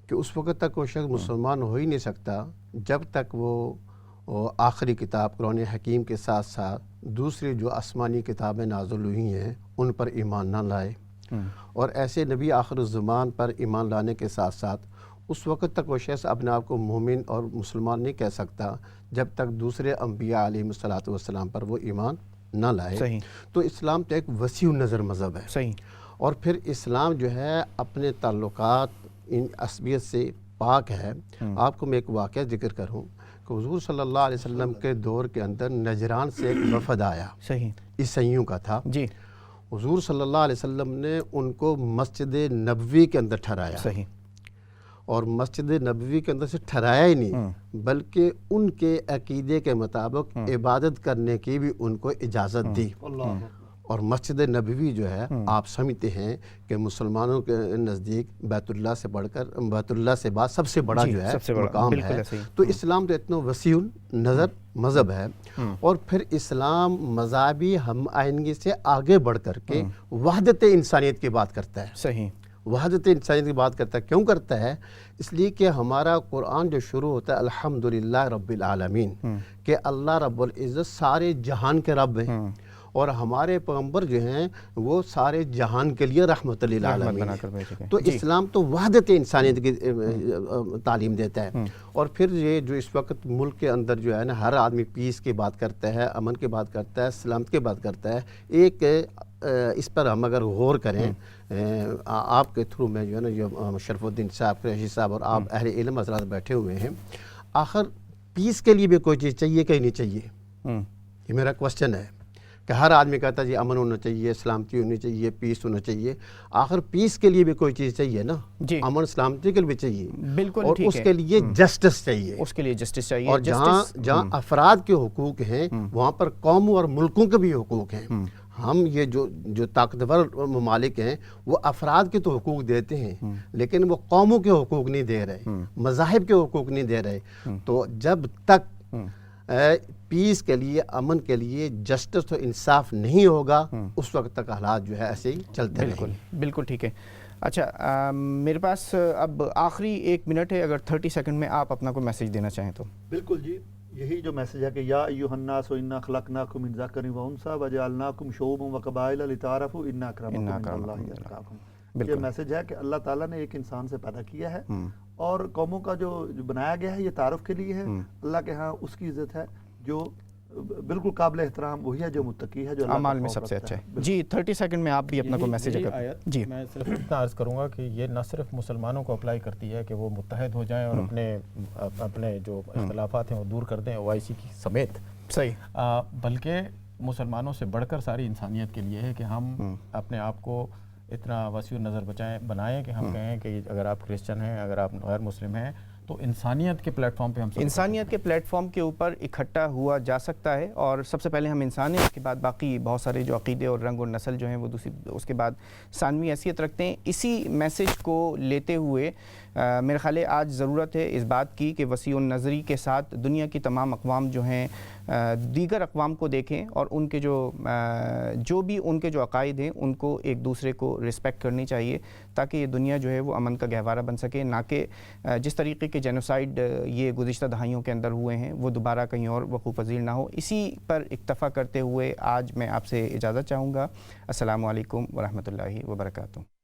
کہ اس وقت تک وہ شخص مسلمان ہو ہی نہیں سکتا جب تک وہ آخری کتاب قرآن حکیم کے ساتھ ساتھ دوسری جو آسمانی کتابیں نازل ہوئی ہیں ان پر ایمان نہ لائے. اور ایسے نبی آخر الزمان پر ایمان لانے کے ساتھ ساتھ اس وقت تک وہ شخص اپنے آپ کو مومن اور مسلمان نہیں کہہ سکتا جب تک دوسرے انبیاء علیہ الصلوۃ والسلام پر وہ ایمان نہ لائے. تو اسلام تو ایک وسیع نظر مذہب ہے. صحیح. اور پھر اسلام جو ہے اپنے تعلقات ان عصبیت سے پاک ہے. آپ کو میں ایک واقعہ ذکر کروں کہ حضور صلی اللہ علیہ وسلم کے دور کے اندر نجران سے ایک وفد آیا. صحیح. عیسائیوں کا تھا. جی. حضور صلی اللہ علیہ وسلم نے ان کو مسجد نبوی کے اندر ٹھہرایا. صحیح. اور مسجد نبوی کے اندر سے ٹھہرایا ہی نہیں بلکہ ان کے عقیدے کے مطابق عبادت کرنے کی بھی ان کو اجازت دی. اور مسجد نبوی جو ہے آپ سمجھتے ہیں کہ مسلمانوں کے نزدیک بیت اللہ سے بڑھ کر بیت اللہ سے بعد سب سے بڑا جو ہے مقام ہے. تو اسلام تو اتنا وسیع نظر مذہب ہے. اور پھر اسلام مذہبی ہم آئینگی سے آگے بڑھ کر کے وحدت انسانیت کی بات کرتا ہے. صحیح. وحدت انسانیت کی بات کرتا ہے. کیوں کرتا ہے؟ اس لیے کہ ہمارا قرآن جو شروع ہوتا ہے الحمدللہ رب العالمین، کہ اللہ رب العزت سارے جہان کے رب ہیں، اور ہمارے پیغمبر جو ہیں وہ سارے جہان کے لیے رحمت للعالمین ہیں. تو اسلام تو وحدت انسانیت کی تعلیم دیتا ہے. اور پھر یہ جو اس وقت ملک کے اندر جو ہے نا ہر آدمی پیس کی بات کرتا ہے، امن کی بات کرتا ہے، سلامت کی بات کرتا ہے. ایک اس پر ہم اگر غور کریں، آپ کے تھرو میں جو ہے نا جو شرف الدین صاحب، قریشی صاحب اور آپ اہل علم حضرات بیٹھے ہوئے ہیں، آخر پیس کے لیے بھی کوئی چیز چاہیے کہ نہیں چاہیے؟ یہ میرا کوسچن ہے کہ ہر آدمی کہتا ہے جی امن ہونا چاہیے، سلامتی ہونی چاہیے، پیس ہونا چاہیے. آخر پیس کے لیے بھی کوئی چیز چاہیے نا، جی امن سلامتی کے لیے بھی چاہیے، بالکل اور اس کے لیے جسٹس چاہیے. اس کے لیے جسٹس چاہیے. اور جہاں افراد کے حقوق ہیں وہاں پر قوموں اور ملکوں کے بھی حقوق ہیں. ہم یہ جو طاقتور ممالک ہیں وہ افراد کے تو حقوق دیتے ہیں، لیکن وہ قوموں کے حقوق نہیں دے رہے، مذاہب کے حقوق نہیں دے رہے. تو جب تک پیس کے لیے، امن کے لیے جسٹس و انصاف نہیں ہوگا، اس وقت تک حالات جو ہے ایسے ہی چلتے رہیں گے. بالکل ٹھیک ہے. اچھا، میرے پاس اب آخری 1 منٹ ہے، اگر 30 سیکنڈ میں آپ اپنا کوئی میسیج دینا چاہیں تو. بالکل جی، یہی جو میسیج ہے کہ یا ایھا الناس انا خلقناکم من ذکر و انثی وجعلناکم شعوبا وقبائل لتعارفوا ان اکرمکم عند اللہ اتقاکم. یہ میسیج ہے کہ اللہ تعالیٰ نے ایک انسان سے پیدا کیا ہے، اور قوموں کا جو بنایا گیا ہے یہ تعارف کے لیے ہے. اللہ کے ہاں اس کی عزت ہے جو بالکل قابل احترام وہی ہے جو متقی ہے، جو اللہ اعمال میں سب سے اچھا ہے. جی 30 سیکنڈ میں آپ بھی اپنا کوئی میسیج کر. جی میں صرف اتنا عرض کروں گا کہ یہ نہ صرف مسلمانوں کو اپلائی کرتی ہے کہ وہ متحد ہو جائیں اور اپنے جو اختلافات ہیں وہ دور کر دیں OIC کی سمیت، صحیح، بلکہ مسلمانوں سے بڑھ کر ساری انسانیت کے لیے ہے کہ ہم اپنے آپ کو اتنا وسیع نظر بنائیں کہ ہم کہیں کہ اگر آپ کرسچن ہیں، اگر آپ غیر مسلم ہیں، تو انسانیت کے پلیٹ فارم پہ ہم انسانیت کے پلیٹ فارم کے اوپر اکٹھا ہوا جا سکتا ہے. اور سب سے پہلے ہم انسان ہیں، اس کے بعد باقی بہت سارے جو عقیدے اور رنگ اور نسل جو ہیں وہ دوسری، اس کے بعد ثانوی حیثیت رکھتے ہیں. اسی میسیج کو لیتے ہوئے میرے خیال ہے آج ضرورت ہے اس بات کی کہ وسیع النظری کے ساتھ دنیا کی تمام اقوام جو ہیں دیگر اقوام کو دیکھیں، اور ان کے جو بھی ان کے جو عقائد ہیں ان کو ایک دوسرے کو رسپیکٹ کرنی چاہیے، تاکہ یہ دنیا جو ہے وہ امن کا گہوارہ بن سکے. نہ کہ جس طریقے کے جینوسائیڈ یہ گزشتہ دہائیوں کے اندر ہوئے ہیں وہ دوبارہ کہیں اور وقوع پذیر نہ ہو. اسی پر اکتفا کرتے ہوئے آج میں آپ سے اجازت چاہوں گا. السلام علیکم ورحمۃ اللہ وبرکاتہ.